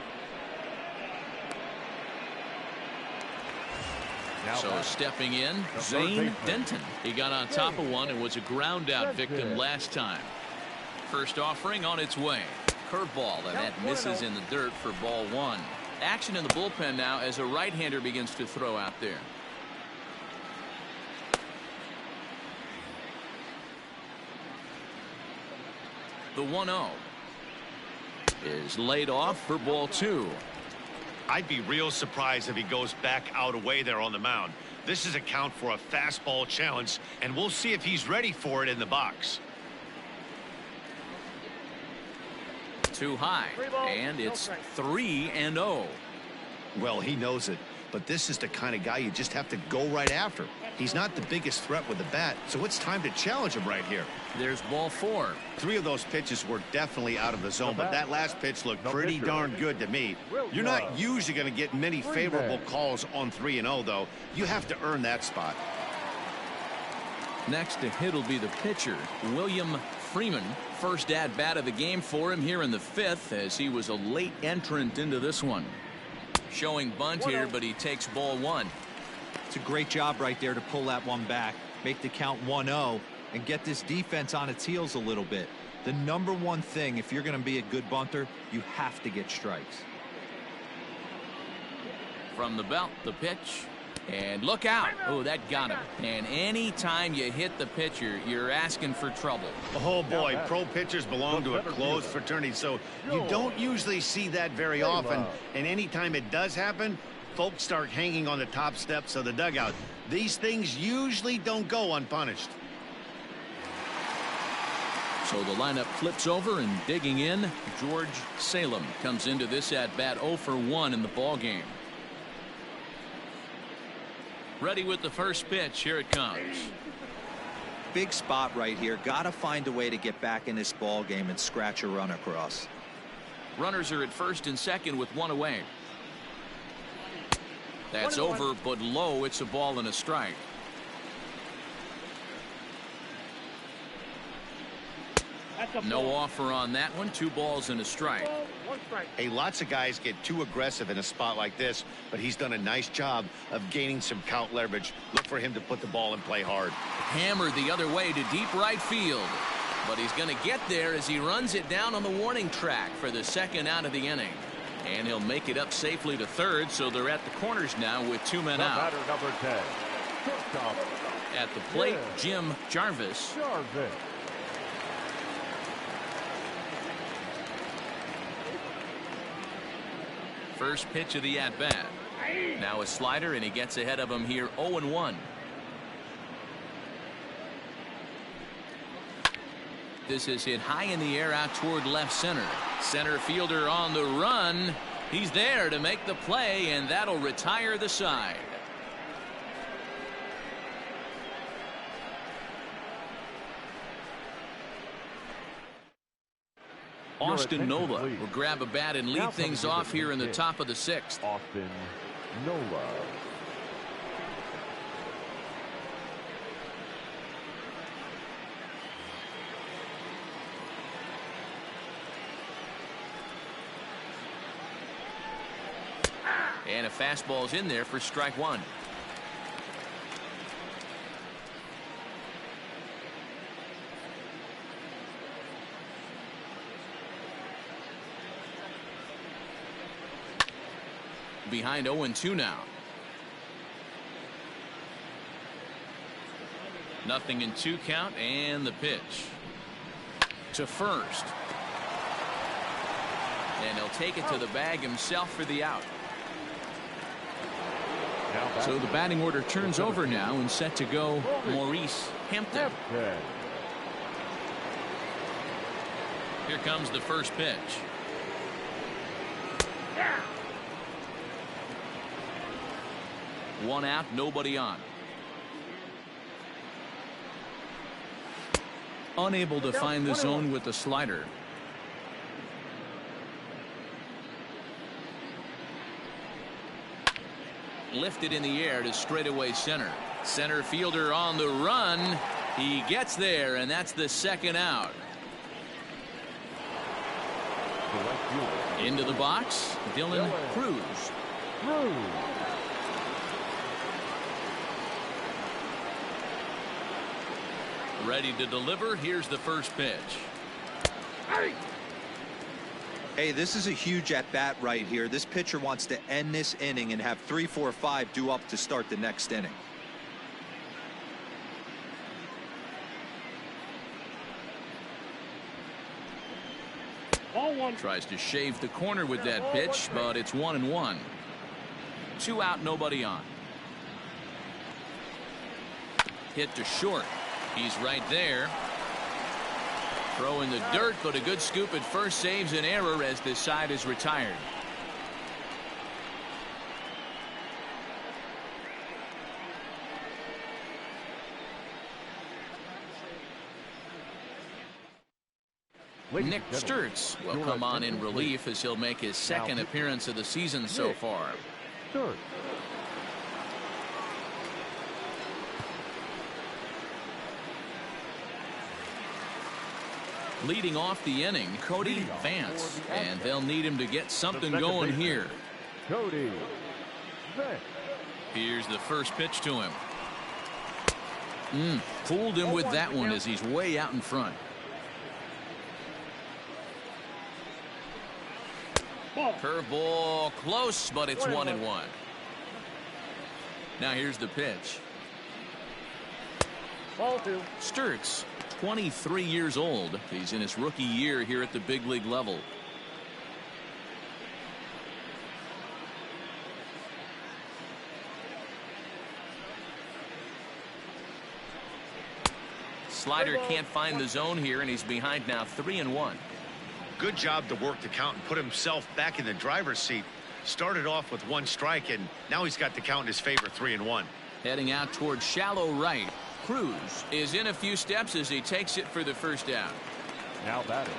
Speaker 1: So stepping in, Zane Denton. He got on top of one and was a ground out victim last time. First offering on its way. Curveball, and that misses in the dirt for ball 1. Action in the bullpen now as a right-hander begins to throw out there. The 1-0 is laid off for ball 2.
Speaker 2: I'd be real surprised if he goes back out away there on the mound. This is a count for a fastball challenge, and we'll see if he's ready for it in the box.
Speaker 1: Too high, and it's 3-0.
Speaker 2: Well, he knows it, but this is the kind of guy you just have to go right after. He's not the biggest threat with the bat, so it's time to challenge him right here.
Speaker 1: There's ball 4.
Speaker 2: 3 of those pitches were definitely out of the zone, but that last pitch looked pretty darn good to me. You're not usually going to get many favorable calls on 3-0, though. You have to earn that spot.
Speaker 1: Next to hit will be the pitcher, William Freeman. First at bat of the game for him here in the 5th, as he was a late entrant into this one. Showing bunt here, but he takes ball 1.
Speaker 4: It's a great job right there to pull that one back, make the count 1-0, and get this defense on its heels a little bit. The number one thing, if you're going to be a good bunter, you have to get strikes.
Speaker 1: From the belt, the pitch. And look out. Oh, that got him. And any time you hit the pitcher, you're asking for trouble.
Speaker 2: Oh, boy. Pro pitchers belong to a closed fraternity, so you don't usually see that very often. And anytime it does happen, folks start hanging on the top steps of the dugout. These things usually don't go unpunished.
Speaker 1: So the lineup flips over, and digging in, George Salem comes into this at-bat 0 for 1 in the ballgame. Ready with the first pitch. Here it comes.
Speaker 4: Big spot right here. Got to find a way to get back in this ball game and scratch a run across.
Speaker 1: Runners are at first and second with 1 away. That's over, but low. It's a ball and a strike. No offer on that one. 2 balls and a strike.
Speaker 2: Hey, lots of guys get too aggressive in a spot like this, but he's done a nice job of gaining some count leverage. Look for him to put the ball in play hard.
Speaker 1: Hammered the other way to deep right field, but he's going to get there as he runs it down on the warning track for the 2nd out of the inning. And he'll make it up safely to 3rd, so they're at the corners now with 2 men out.
Speaker 3: Batter number 10.
Speaker 1: At the plate, Jim Jarvis. First pitch of the at-bat. Now a slider, and he gets ahead of him here 0-1. This is hit high in the air out toward left center. Center fielder on the run. He's there to make the play, and that'll retire the side. Austin Nola will grab a bat and lead things off here in the top of the 6th.
Speaker 3: Austin Nola.
Speaker 1: And a fastball's in there for strike 1. Behind 0-2 now. Nothing in 2 count, and the pitch to first. And he'll take it to the bag himself for the out. So the batting order turns over now, and set to go Maurice Hampton. Here comes the first pitch. One out, nobody on. Unable to find the zone with the slider. Lifted in the air to straightaway center. Center fielder on the run. He gets there, and that's the 2nd out. Into the box, Dylan Cruz. Ready to deliver. Here's the first pitch.
Speaker 4: Hey, this is a huge at-bat right here. This pitcher wants to end this inning and have 3, 4, 5 due up to start the next inning.
Speaker 6: Ball one.
Speaker 1: Tries to shave the corner with that pitch, but it's 1-1. 2 out, nobody on. Hit to short. He's right there. Throw in the dirt, but a good scoop at first saves an error as the side is retired. Nick Sturtz will come on in relief as he'll make his second appearance of the season so far. Leading off the inning, Cody Vance, and they'll need him to get something going here.
Speaker 3: Cody Vance.
Speaker 1: Here's the first pitch to him. Fooled him with that one as he's way out in front. Curveball close, but it's 1-1. Now here's the pitch.
Speaker 6: Ball two.
Speaker 1: Sturtz, 23 years old. He's in his rookie year here at the big league level. Slider can't find the zone here, and he's behind now 3-1.
Speaker 2: Good job to work the count and put himself back in the driver's seat. Started off with 1 strike, and now he's got the count in his favor, 3-1.
Speaker 1: Heading out towards shallow right. Cruz is in a few steps as he takes it for the first down.
Speaker 3: Now batting.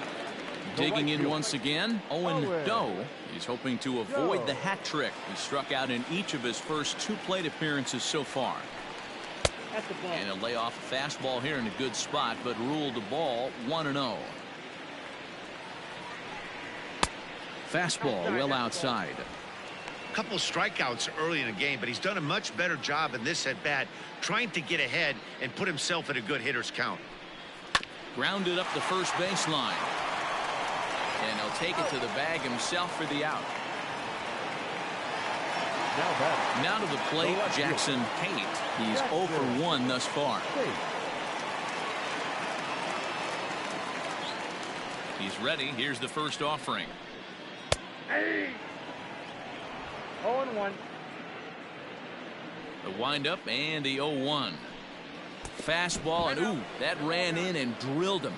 Speaker 1: Digging in once again, Owen Doe. He's hoping to avoid the hat trick. He struck out in each of his first 2 plate appearances so far. And he'll lay off a fastball here in a good spot, but ruled the ball 1-0. Fastball well outside.
Speaker 2: A couple strikeouts early in the game, but he's done a much better job in this at bat, trying to get ahead and put himself in a good hitter's count.
Speaker 1: Grounded up the first baseline. And he'll take it to the bag himself for the out. Now to the plate, Jackson Tate. He's 0 for 1 thus far. He's ready. Here's the first offering.
Speaker 6: 0-1.
Speaker 1: The windup and the 0-1. Fastball, and ooh, that ran in and drilled him.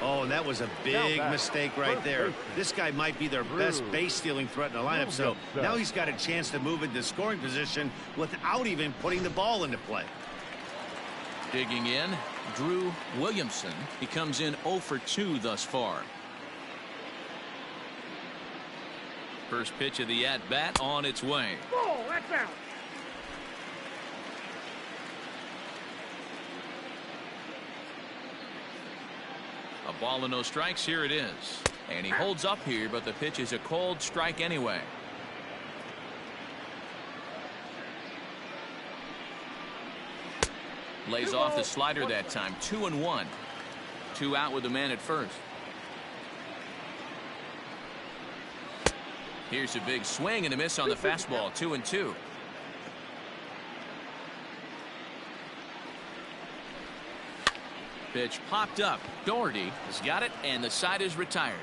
Speaker 2: Oh, and that was a big mistake right there. This guy might be their best base stealing threat in the lineup, so now he's got a chance to move into scoring position without even putting the ball into play.
Speaker 1: Digging in, Drew Williamson. He comes in 0 for 2 thus far. First pitch of the at-bat on its way.
Speaker 6: Ball, that's out.
Speaker 1: A ball and no strikes. Here it is. And he holds up here, but the pitch is a cold strike anyway. Lays off the slider that time. 2-1. 2 out with the man at first. Here's a big swing and a miss on the fastball. 2-2. Pitch popped up. Doherty has got it, and the side is retired.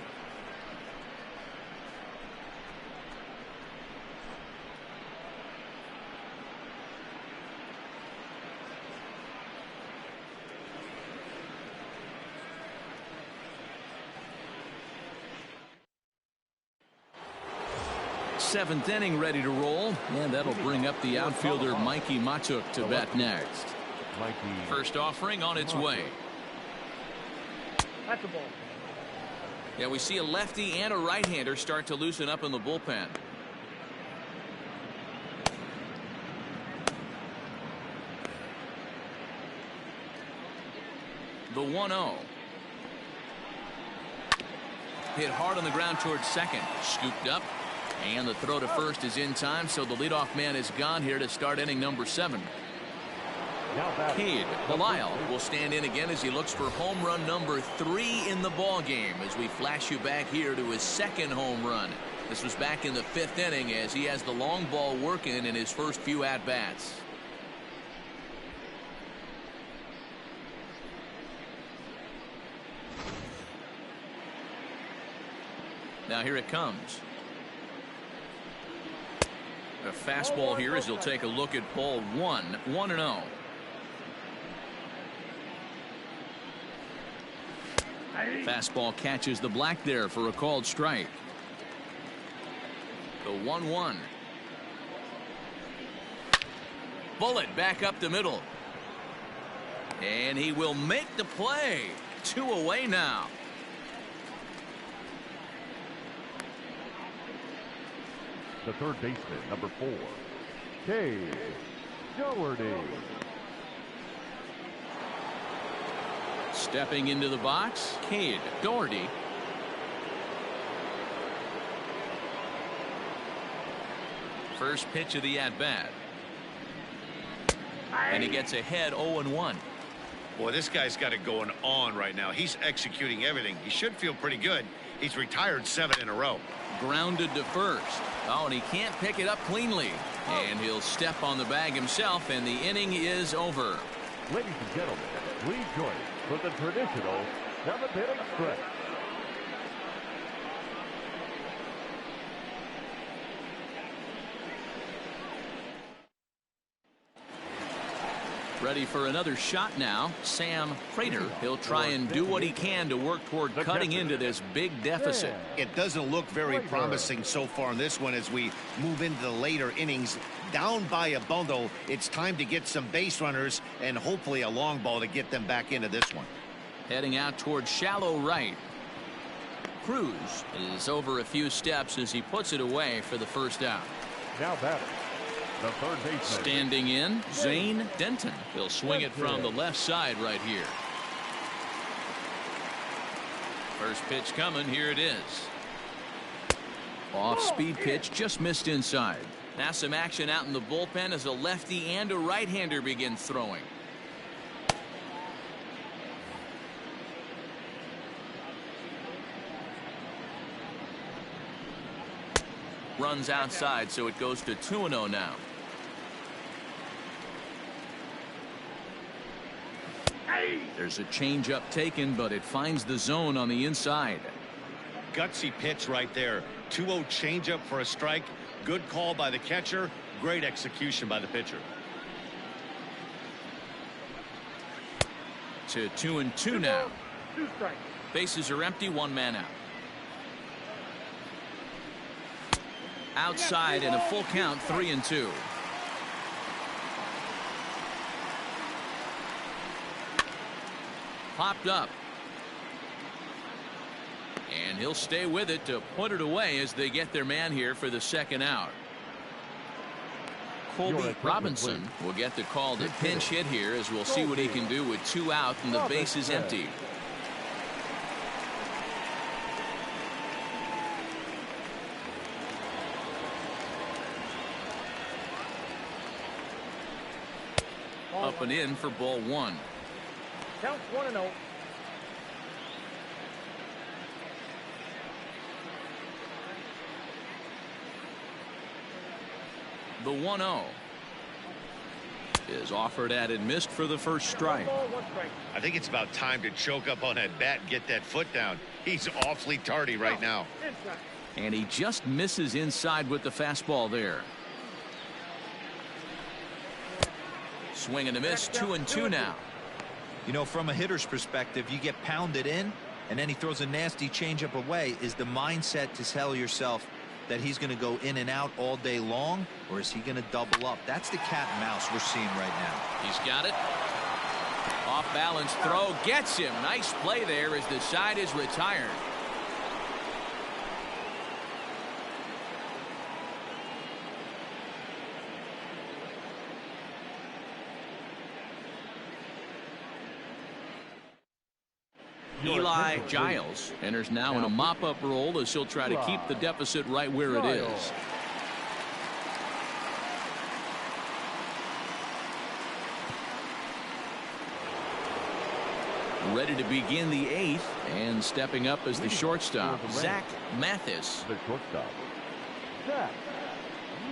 Speaker 1: Seventh inning ready to roll, and that'll bring up the outfielder Mikey Matuk to bat next. First offering on its way.
Speaker 6: That's the ball.
Speaker 1: Yeah, we see a lefty and a right-hander start to loosen up in the bullpen. The 1-0. Hit hard on the ground towards second. Scooped up. And the throw to first is in time, so the leadoff man is gone here to start inning number 7. Cade Belial will stand in again as he looks for home run number 3 in the ball game as we flash you back here to his second home run. This was back in the 5th inning as he has the long ball working in his first few at-bats. Now here it comes. A fastball here as he'll take a look at ball 1, 1-0. Fastball catches the black there for a called strike. The 1-1. Bullet back up the middle. And he will make the play. 2 away now.
Speaker 3: The third baseman, number 4, Cade Doherty.
Speaker 1: Stepping into the box, Cade Doherty. First pitch of the at-bat. And he gets ahead 0-1.
Speaker 2: Boy, this guy's got it going on right now. He's executing everything. He should feel pretty good. He's retired 7 in a row.
Speaker 1: Grounded to first. Oh, and he can't pick it up cleanly. And he'll step on the bag himself, and the inning is over.
Speaker 3: Ladies and gentlemen, please join us for the traditional 7th inning stretch.
Speaker 1: Ready for another shot now. Sam Prater. He'll try and do what he can to work toward cutting into this big deficit.
Speaker 2: It doesn't look very promising so far in this one as we move into the later innings. Down by a bundle, it's time to get some base runners and hopefully a long ball to get them back into this one.
Speaker 1: Heading out toward shallow right. Cruz is over a few steps as he puts it away for the first out.
Speaker 3: Now batting, the third baseman.
Speaker 1: Standing in, Zane Denton. He'll swing it from the left side right here. First pitch coming. Here it is. Off-speed pitch, just missed inside. Now some action out in the bullpen as a lefty and a right-hander begin throwing. Runs outside, so it goes to 2-0 now. There's a changeup taken, but it finds the zone on the inside.
Speaker 2: Gutsy pitch right there. 2-0 changeup for a strike. Good call by the catcher. Great execution by the pitcher.
Speaker 1: To 2-2 now. Bases are empty, 1 man out. Outside and a full count, 3-2. Popped up. And he'll stay with it to put it away as they get their man here for the second out. Colby Robinson will get the call to pinch hit here as we'll see what he can do with 2 out and the base is empty. Up and in for ball 1.
Speaker 6: Count 1-0.
Speaker 1: The 1-0 is offered at and missed for the first strike.
Speaker 2: I think it's about time to choke up on that bat and get that foot down. He's awfully tardy right now.
Speaker 1: And he just misses inside with the fastball there. Swing and a miss, 2-2 now.
Speaker 4: You know, from a hitter's perspective, you get pounded in and then he throws a nasty changeup away. Is the mindset to tell yourself that he's going to go in and out all day long, or is he going to double up? That's the cat and mouse we're seeing right now.
Speaker 1: He's got it. Off balance throw gets him. Nice play there as the side is retired. Eli Giles enters now in a mop-up role as he'll try to keep the deficit right where it is. Ready to begin the 8th, and stepping up as the shortstop, Zach Mathis.
Speaker 3: The shortstop, Zach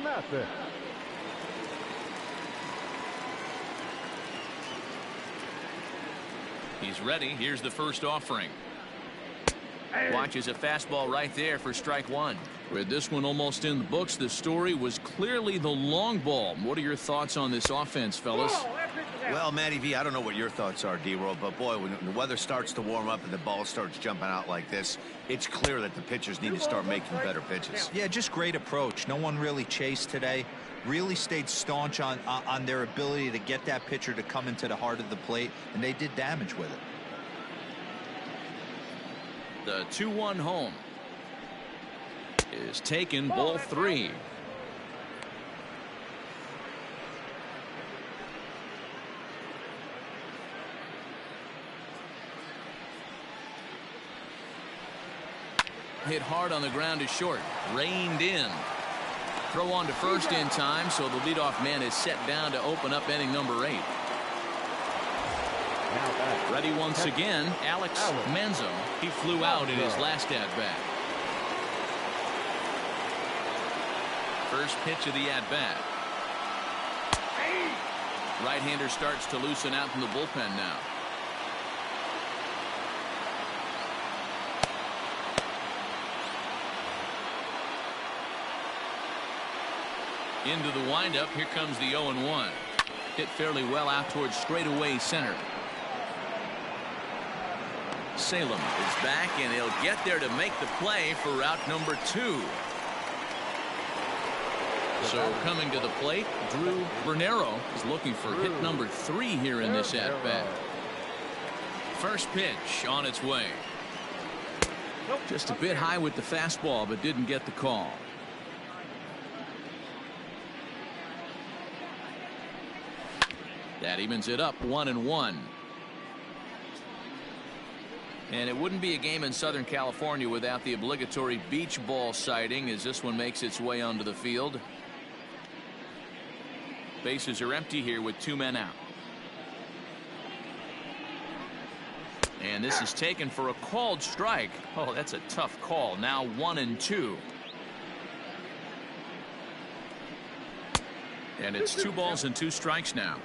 Speaker 3: Mathis.
Speaker 1: He's ready. Here's the first offering. Watches a fastball right there for strike one. With this one almost in the books, the story was clearly the long ball. What are your thoughts on this offense, fellas?
Speaker 2: Well, Matty V, I don't know what your thoughts are, D-Roll, but boy, when the weather starts to warm up and the ball starts jumping out like this, it's clear that the pitchers need to start making better pitches.
Speaker 4: Yeah, just great approach. No one really chased today. Really stayed staunch on their ability to get that pitcher to come into the heart of the plate, and they did damage with it.
Speaker 1: The 2-1 home is taken, ball 3. Hit hard on the ground to short. Reined in. Throw on to first in time, so the leadoff man is set down to open up inning number 8. Ready once again, Alex Manzo. He flew out in his last at-bat. First pitch of the at-bat. Right-hander starts to loosen out from the bullpen now. Into the windup. Here comes the 0-1. Hit fairly well out towards straightaway center. Salem is back, and he'll get there to make the play for route number 2. So coming to the plate, Drew Bernero is looking for hit number 3 here in this at-bat. First pitch on its way. Just a bit high with the fastball, but didn't get the call. That evens it up 1-1. And it wouldn't be a game in Southern California without the obligatory beach ball sighting as this one makes its way onto the field. Bases are empty here with 2 men out. And this is taken for a called strike. Oh, that's a tough call. Now 1-2. And it's 2 balls and 2 strikes now.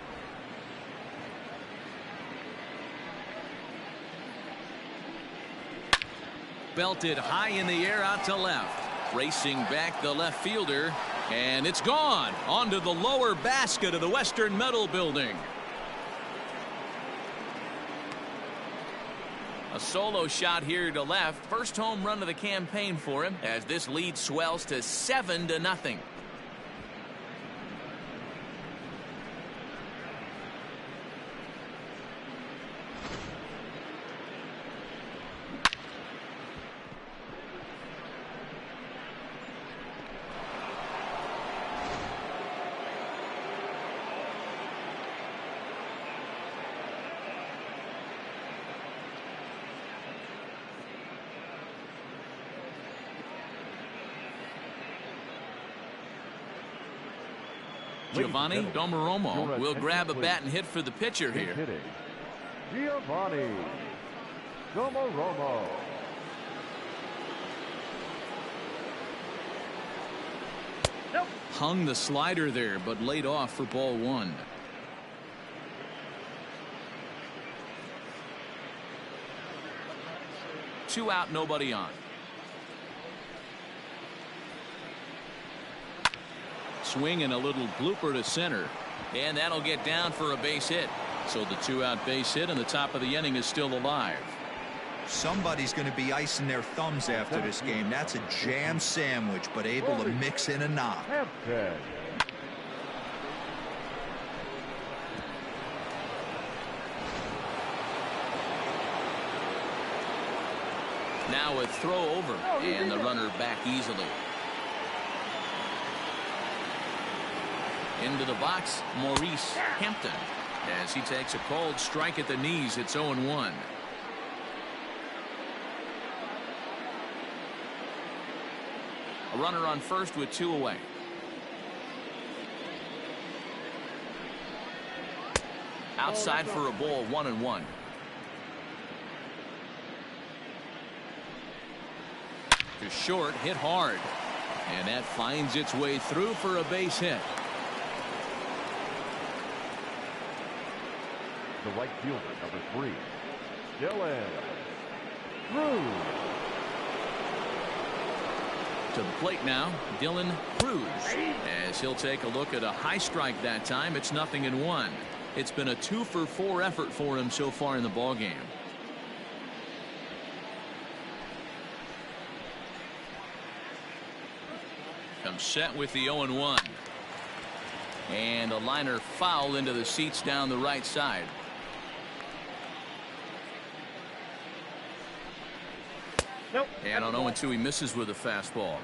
Speaker 1: Belted high in the air out to left. Racing back the left fielder, and it's gone onto the lower basket of the Western Metal Building. A solo shot here to left. First home run of the campaign for him as this lead swells to 7-0. Giovanni Domoromo will grab a bat and hit for the pitcher here.
Speaker 3: Giovanni Domoromo.
Speaker 1: Hung the slider there, but laid off for ball 1. Two out, nobody on. Swing and a little blooper to center, and that'll get down for a base hit. So the 2-out base hit, and the top of the inning is still alive.
Speaker 4: Somebody's going to be icing their thumbs after this game. That's a jam sandwich, but able to mix in a knock.
Speaker 1: Now a throw over, and the runner back easily. Into the box, Maurice Hampton. As he takes a cold strike at the knees, it's 0-1. A runner on first with 2 away. Outside for a ball, 1-1. To short, hit hard. And that finds its way through for a base hit.
Speaker 3: The right fielder, number 3, Dylan Cruz.
Speaker 1: To the plate now, Dylan Cruz. As he'll take a look at a high strike that time. It's 0-1. It's been a 2-for-4 effort for him so far in the ballgame. Comes set with the 0-1. And a liner foul into the seats down the right side.
Speaker 6: Nope.
Speaker 1: And on 0-2, he misses with a fastball.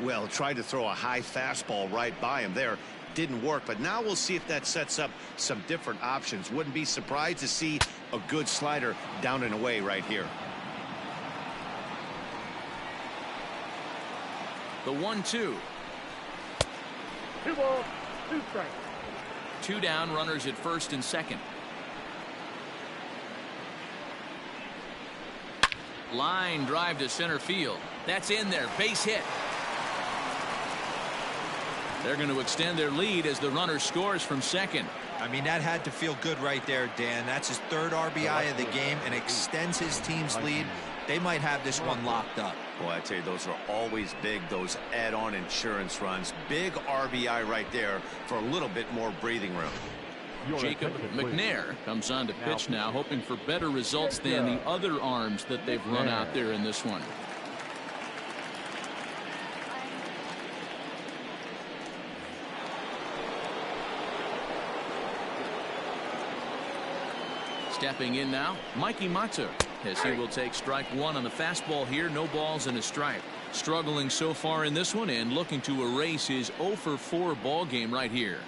Speaker 2: Well, tried to throw a high fastball right by him there. Didn't work, but now we'll see if that sets up some different options. Wouldn't be surprised to see a good slider down and away right here.
Speaker 1: The 1-2.
Speaker 6: 2 balls, 2 strikes.
Speaker 1: 2 down, runners at first and second. Line drive to center field. That's in there. Base hit. They're going to extend their lead as the runner scores from second.
Speaker 4: I mean, that had to feel good right there, Dan. That's his 3rd RBI of the game and extends his team's lead. They might have this one locked up.
Speaker 2: Boy, I tell you, those are always big, those add-on insurance runs. Big RBI right there for a little bit more breathing room.
Speaker 1: Jacob McNair comes on to pitch now, hoping for better results than the other arms that they've run out there in this one. Stepping in now, Mikey Mata, as he will take strike 1 on the fastball here. No balls and a strike. Struggling so far in this one and looking to erase his 0-for-4 ball game right here.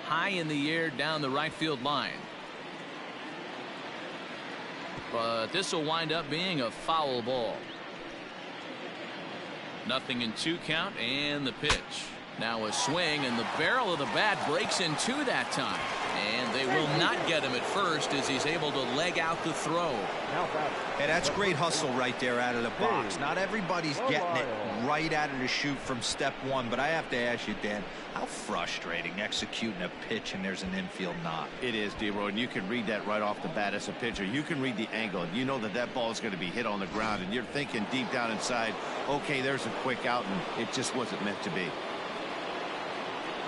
Speaker 1: High in the air down the right field line. But this will wind up being a foul ball. 0-2 count, and the pitch. Now a swing, and the barrel of the bat breaks in 2 that time. And they will not get him at first as he's able to leg out the throw.
Speaker 4: Hey, that's great hustle right there out of the box. Not everybody's getting it right out of the chute from step 1, but I have to ask you, Dan, how frustrating executing a pitch and there's an infield knock.
Speaker 2: It is, D-Roy, and you can read that right off the bat as a pitcher. You can read the angle, and you know that that ball is going to be hit on the ground, and you're thinking deep down inside, okay, there's a quick out, and it just wasn't meant to be.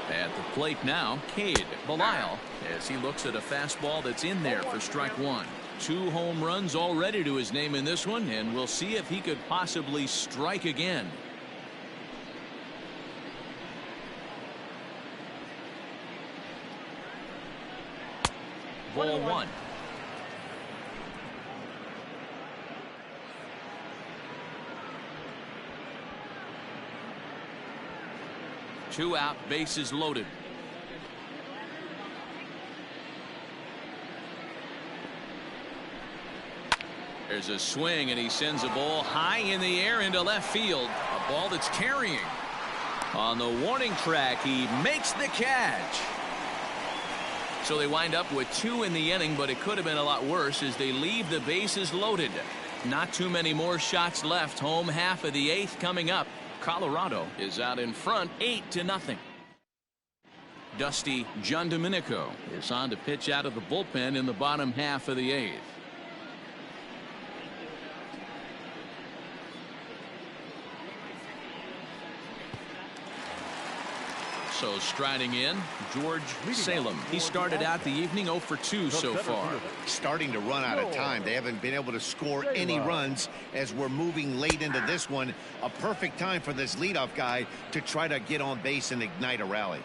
Speaker 1: At the plate now, Cade Belisle, as he looks at a fastball that's in there for strike 1. 2 home runs already to his name in this one, and we'll see if he could possibly strike again. Ball 1. Two out, bases loaded. There's a swing, and he sends a ball high in the air into left field. A ball that's carrying. On the warning track, he makes the catch. So they wind up with 2 in the inning, but it could have been a lot worse as they leave the bases loaded. Not too many more shots left. Home half of the 8th coming up. Colorado is out in front 8-0. Dusty John Domenico is on to pitch out of the bullpen in the bottom half of the 8th. So striding in, George Salem. He started out the evening 0 for 2 so far.
Speaker 2: Starting to run out of time. They haven't been able to score any runs as we're moving late into this one. A perfect time for this leadoff guy to try to get on base and ignite a rally.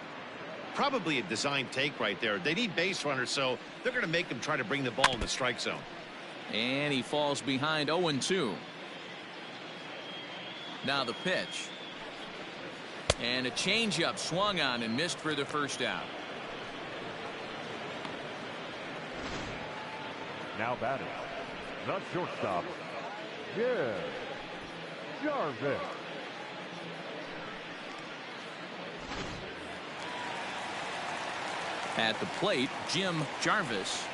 Speaker 2: Probably a design take right there. They need base runners, so they're going to make them try to bring the ball in the strike zone.
Speaker 1: And he falls behind 0-2. Now the pitch. And a changeup swung on and missed for the first out.
Speaker 3: Now batting, the shortstop, Jarvis.
Speaker 1: At the plate, Jim Jarvis.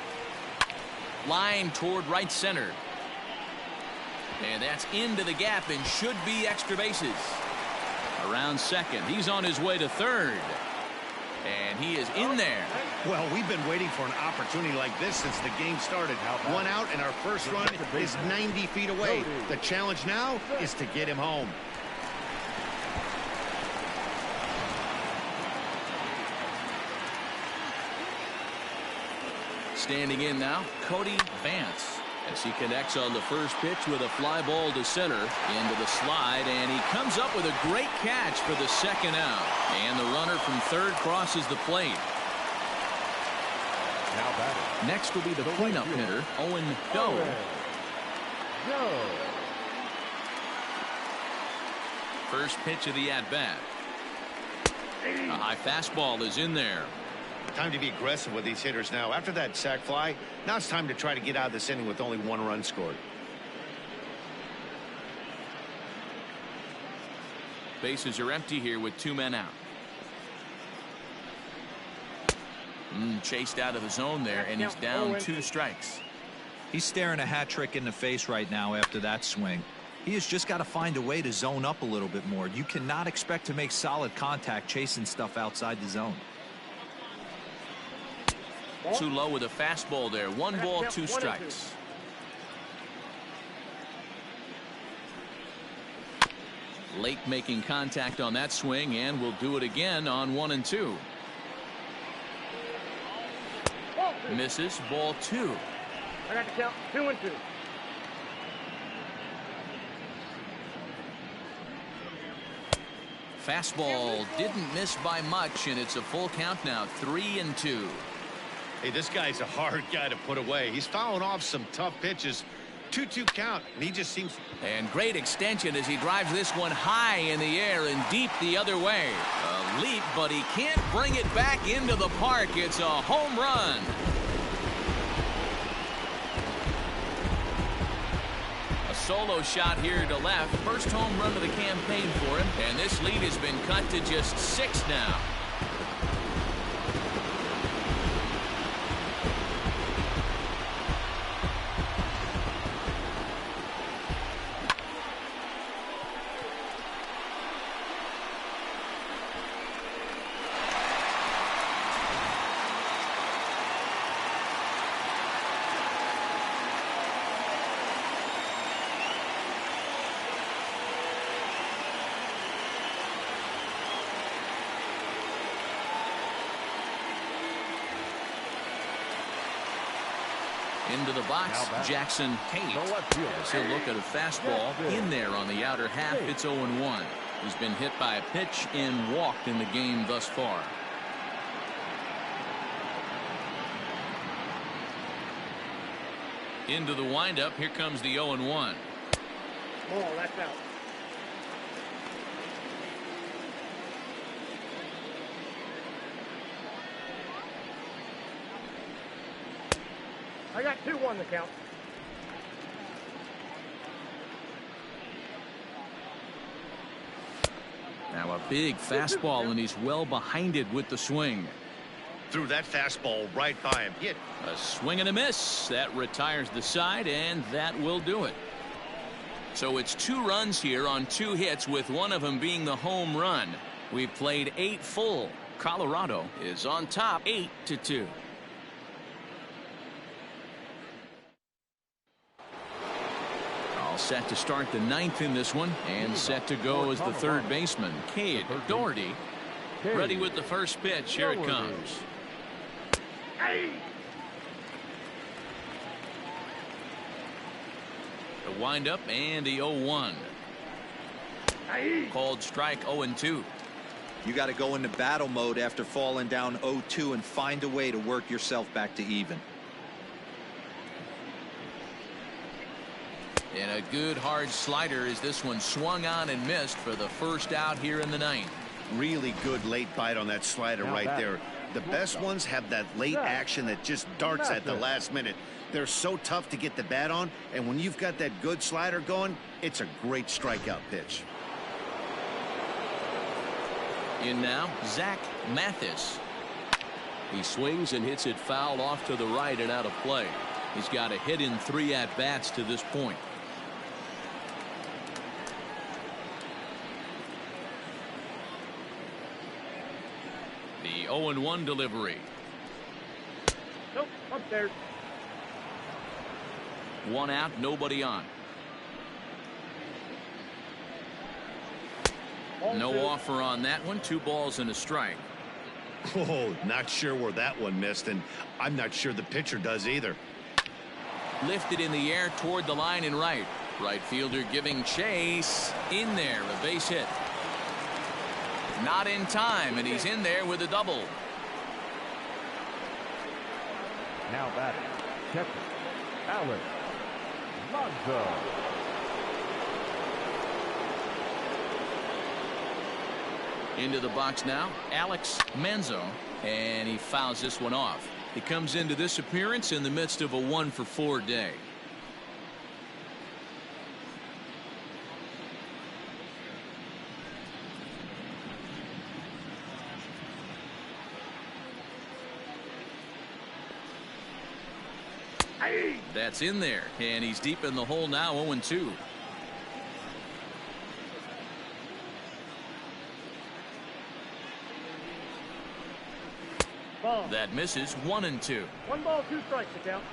Speaker 1: Line toward right center. And that's into the gap and should be extra bases. Around second. He's on his way to third. And he is in there.
Speaker 2: Well, we've been waiting for an opportunity like this since the game started. One out, and our first run is 90 feet away. The challenge now is to get him home.
Speaker 1: Standing in now, Cody Vance, as he connects on the first pitch with a fly ball to center into the slide, and he comes up with a great catch for the second out. And the runner from third crosses the plate.
Speaker 3: Now batting.
Speaker 1: Next will be the cleanup hitter, Owen Doe. First pitch of the at-bat. A high fastball is in there.
Speaker 2: Time to be aggressive with these hitters now. After that sac fly, now it's time to try to get out of this inning with only 1 run scored.
Speaker 1: Bases are empty here with 2 men out. Chased out of the zone there, and he's down 2 strikes.
Speaker 4: He's staring a hat trick in the face right now after that swing. He has just got to find a way to zone up a little bit more. You cannot expect to make solid contact chasing stuff outside the zone.
Speaker 1: Too low with a fastball there. 1 ball, 2 strikes. Late making contact on that swing, and will do it again on 1 and 2. Misses. Ball 2.
Speaker 6: I got to count 2 and 2.
Speaker 1: Fastball didn't miss by much, and it's a full count now. 3 and 2.
Speaker 2: Hey, this guy's a hard guy to put away. He's fouling off some tough pitches. 2-2 count, and he just seems...
Speaker 1: And great extension as he drives this one high in the air and deep the other way. A leap, but he can't bring it back into the park. It's a home run. A solo shot here to left. First home run of the campaign for him, and this lead has been cut to just 6 now. Into the box, Jackson Tate. As he'll look at a fastball in there on the outer half. It's 0-1. He's been hit by a pitch and walked in the game thus far. Into the windup. Here comes the 0-1.
Speaker 6: Ball, that's out. I got 2-1 to count.
Speaker 1: Now a big fastball, and he's well behind it with the swing.
Speaker 2: Threw that fastball right by him. Hit.
Speaker 1: A swing and a miss. That retires the side, and that will do it. So it's 2 runs here on 2 hits, with one of them being the home run. We've played 8 full. Colorado is on top 8-2. Set to start the 9th in this one, and set to go as the third baseman, Cade Doherty. Ready with the first pitch. Here it comes. The windup and the 0-1. Called strike. 0-2.
Speaker 4: You got to go into battle mode after falling down 0-2 and find a way to work yourself back to even.
Speaker 1: And a good hard slider as this one swung on and missed for the first out here in the 9th.
Speaker 2: Really good late bite on that slider right there. The best ones have that late action that just darts at the last minute. They're so tough to get the bat on, and when you've got that good slider going, it's a great strikeout pitch.
Speaker 1: In now, Zach Mathis. He swings and hits it foul off to the right and out of play. He's got a hit in 3 at-bats to this point. The 0-1 delivery.
Speaker 6: Nope, upstairs.
Speaker 1: 1 out, nobody on. No offer on that one. 2 balls and a strike.
Speaker 2: Oh, not sure where that one missed, and I'm not sure the pitcher does either.
Speaker 1: Lifted in the air toward the line and right. Right fielder giving chase. In there, a base hit. Not in time, and he's in there with a double.
Speaker 3: Now batting, catcher, Alex Ncaa.
Speaker 1: Into the box now, Alex Ncaa, and he fouls this one off. He comes into this appearance in the midst of a 1-for-4 day. That's in there, and he's deep in the hole now. 0-2.
Speaker 6: Ball.
Speaker 1: That misses. 1-2.
Speaker 6: 1 ball, 2 strikes, the count.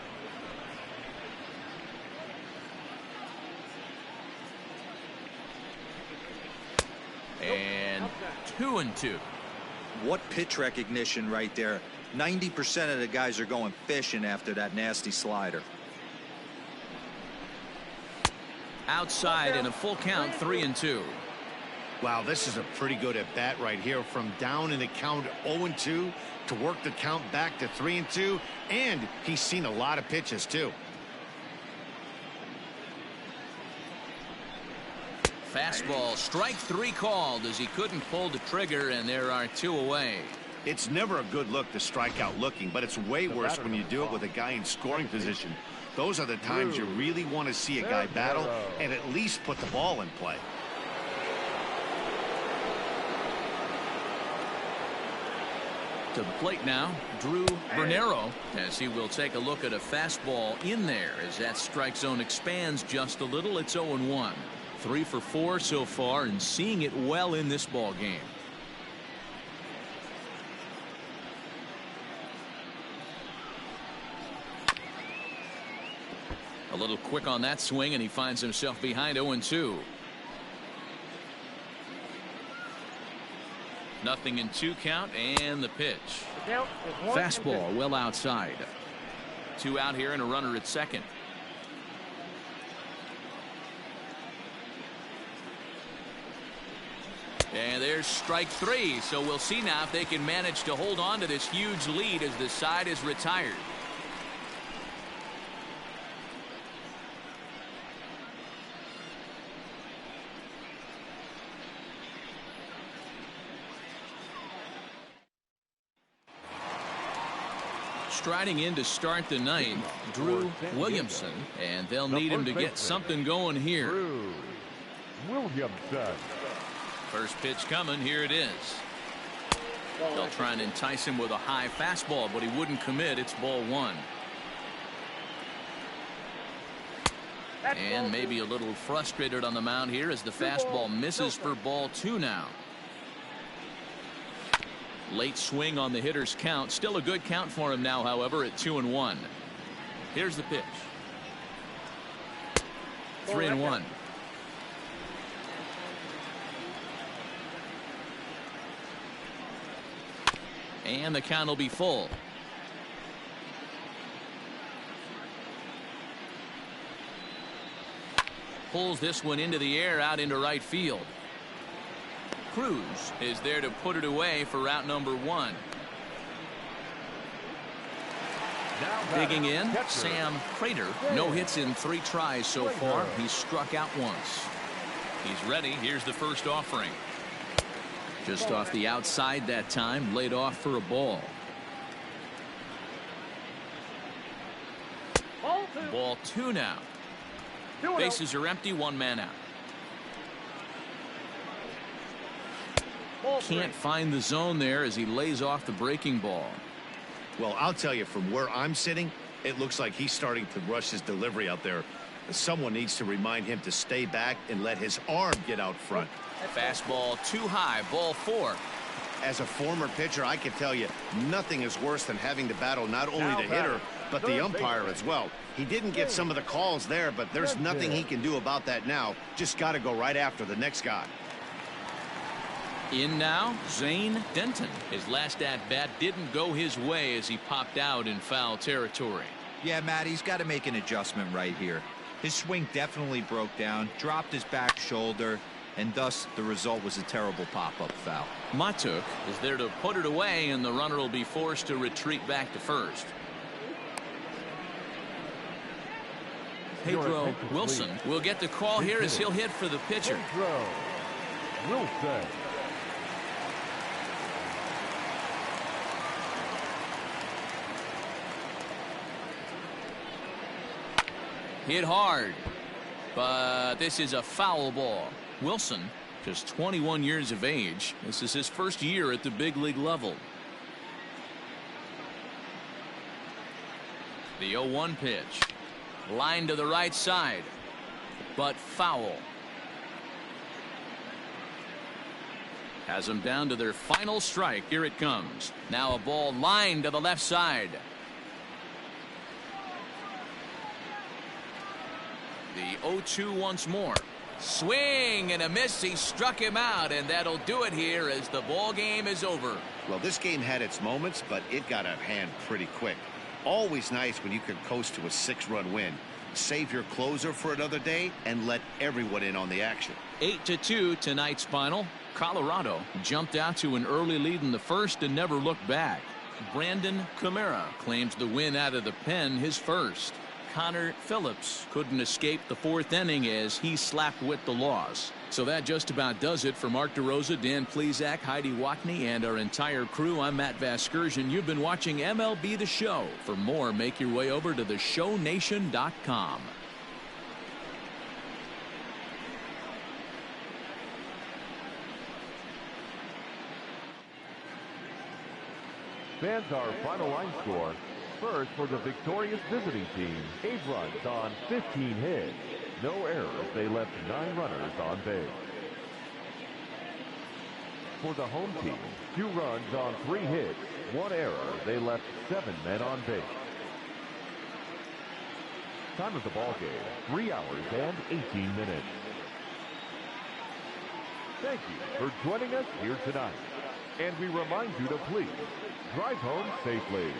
Speaker 1: And 2-2.
Speaker 4: What pitch recognition right there. 90% of the guys are going fishing after that nasty slider.
Speaker 1: Outside in a full count. 3-2.
Speaker 2: Wow, this is a pretty good at bat right here. From down in the count 0-2 to work the count back to 3-2, and he's seen a lot of pitches too.
Speaker 1: Fastball, strike 3 called as he couldn't pull the trigger, and there are 2 away.
Speaker 2: It's never a good look to strike out looking, but it's way worse when you do it with a guy in scoring position. Those are the times you really want to see a guy battle and at least put the ball in play.
Speaker 1: To the plate now, Drew Bernero, as he will take a look at a fastball in there as that strike zone expands just a little. It's 0-1. 3 for 4 so far, and seeing it well in this ball game. A little quick on that swing, and he finds himself behind. 0-2. Nothing in 2 count, and the pitch.
Speaker 6: The count is 1-2.
Speaker 1: Fastball well outside. 2 out here and a runner at second. And there's strike 3. So we'll see now if they can manage to hold on to this huge lead as the side is retired. Striding in to start the ninth, Drew Williamson, and they'll need him to get something going here.
Speaker 3: Drew Williamson.
Speaker 1: First pitch coming. Here it is. They'll try and entice him with a high fastball, but he wouldn't commit. It's ball 1. And maybe a little frustrated on the mound here as the fastball misses for ball 2 now. Late swing on the hitter's count. Still a good count for him now, however, at 2-1. Here's the pitch. 3-1. And the count will be full. Pulls this one into the air out into right field. Cruz is there to put it away for route number 1. Digging in, Sam Prater. No hits in 3 tries so far. He's struck out once. He's ready. Here's the first offering. Just off the outside that time. Laid off for a ball. Ball 2 now. Bases are empty. 1 man out. Can't find the zone there as he lays off the breaking ball.
Speaker 2: Well, I'll tell you, from where I'm sitting, it looks like he's starting to rush his delivery out there. Someone needs to remind him to stay back and let his arm get out front.
Speaker 1: Fastball too high, ball 4.
Speaker 2: As a former pitcher, I can tell you, nothing is worse than having to battle not only the hitter, but the umpire as well. He didn't get some of the calls there, but there's nothing he can do about that now. Just got to go right after the next guy.
Speaker 1: In now, Zane Denton. His last at-bat didn't go his way as he popped out in foul territory.
Speaker 4: Yeah, Matt, he's got to make an adjustment right here. His swing definitely broke down, dropped his back shoulder, and thus the result was a terrible pop-up foul.
Speaker 1: Matuk is there to put it away, and the runner will be forced to retreat back to first. Pedro Wilson will get the call here as he'll hit for the pitcher.
Speaker 3: Pedro Wilson.
Speaker 1: Hit hard, but this is a foul ball. Wilson, just 21 years of age. This is his first year at the big league level. The 0-1 pitch. Line to the right side, but foul. Has them down to their final strike. Here it comes. Now a ball lined to the left side. The 0-2 once more. Swing and a miss. He struck him out, and that'll do it here as the ball game is over.
Speaker 2: Well, this game had its moments, but it got out of hand pretty quick. Always nice when you can coast to a 6-run win. Save your closer for another day and let everyone in on the action.
Speaker 1: 8-2 tonight's final. Colorado jumped out to an early lead in the first and never looked back. Brandon Camara claims the win out of the pen, his first. Connor Phillips couldn't escape the 4th inning as he slapped with the loss. So that just about does it for Mark DeRosa, Dan Plesac, Heidi Watney, and our entire crew. I'm Matt Vasgersian. You've been watching MLB The Show. For more, make your way over to theshownation.com.
Speaker 3: Fans, our final line score. First, for the victorious visiting team, 8 runs on 15 hits. No errors. They left 9 runners on base. For the home team, 2 runs on 3 hits. 1 error. They left 7 men on base. Time of the ball game, 3 hours and 18 minutes. Thank you for joining us here tonight. And we remind you to please drive home safely.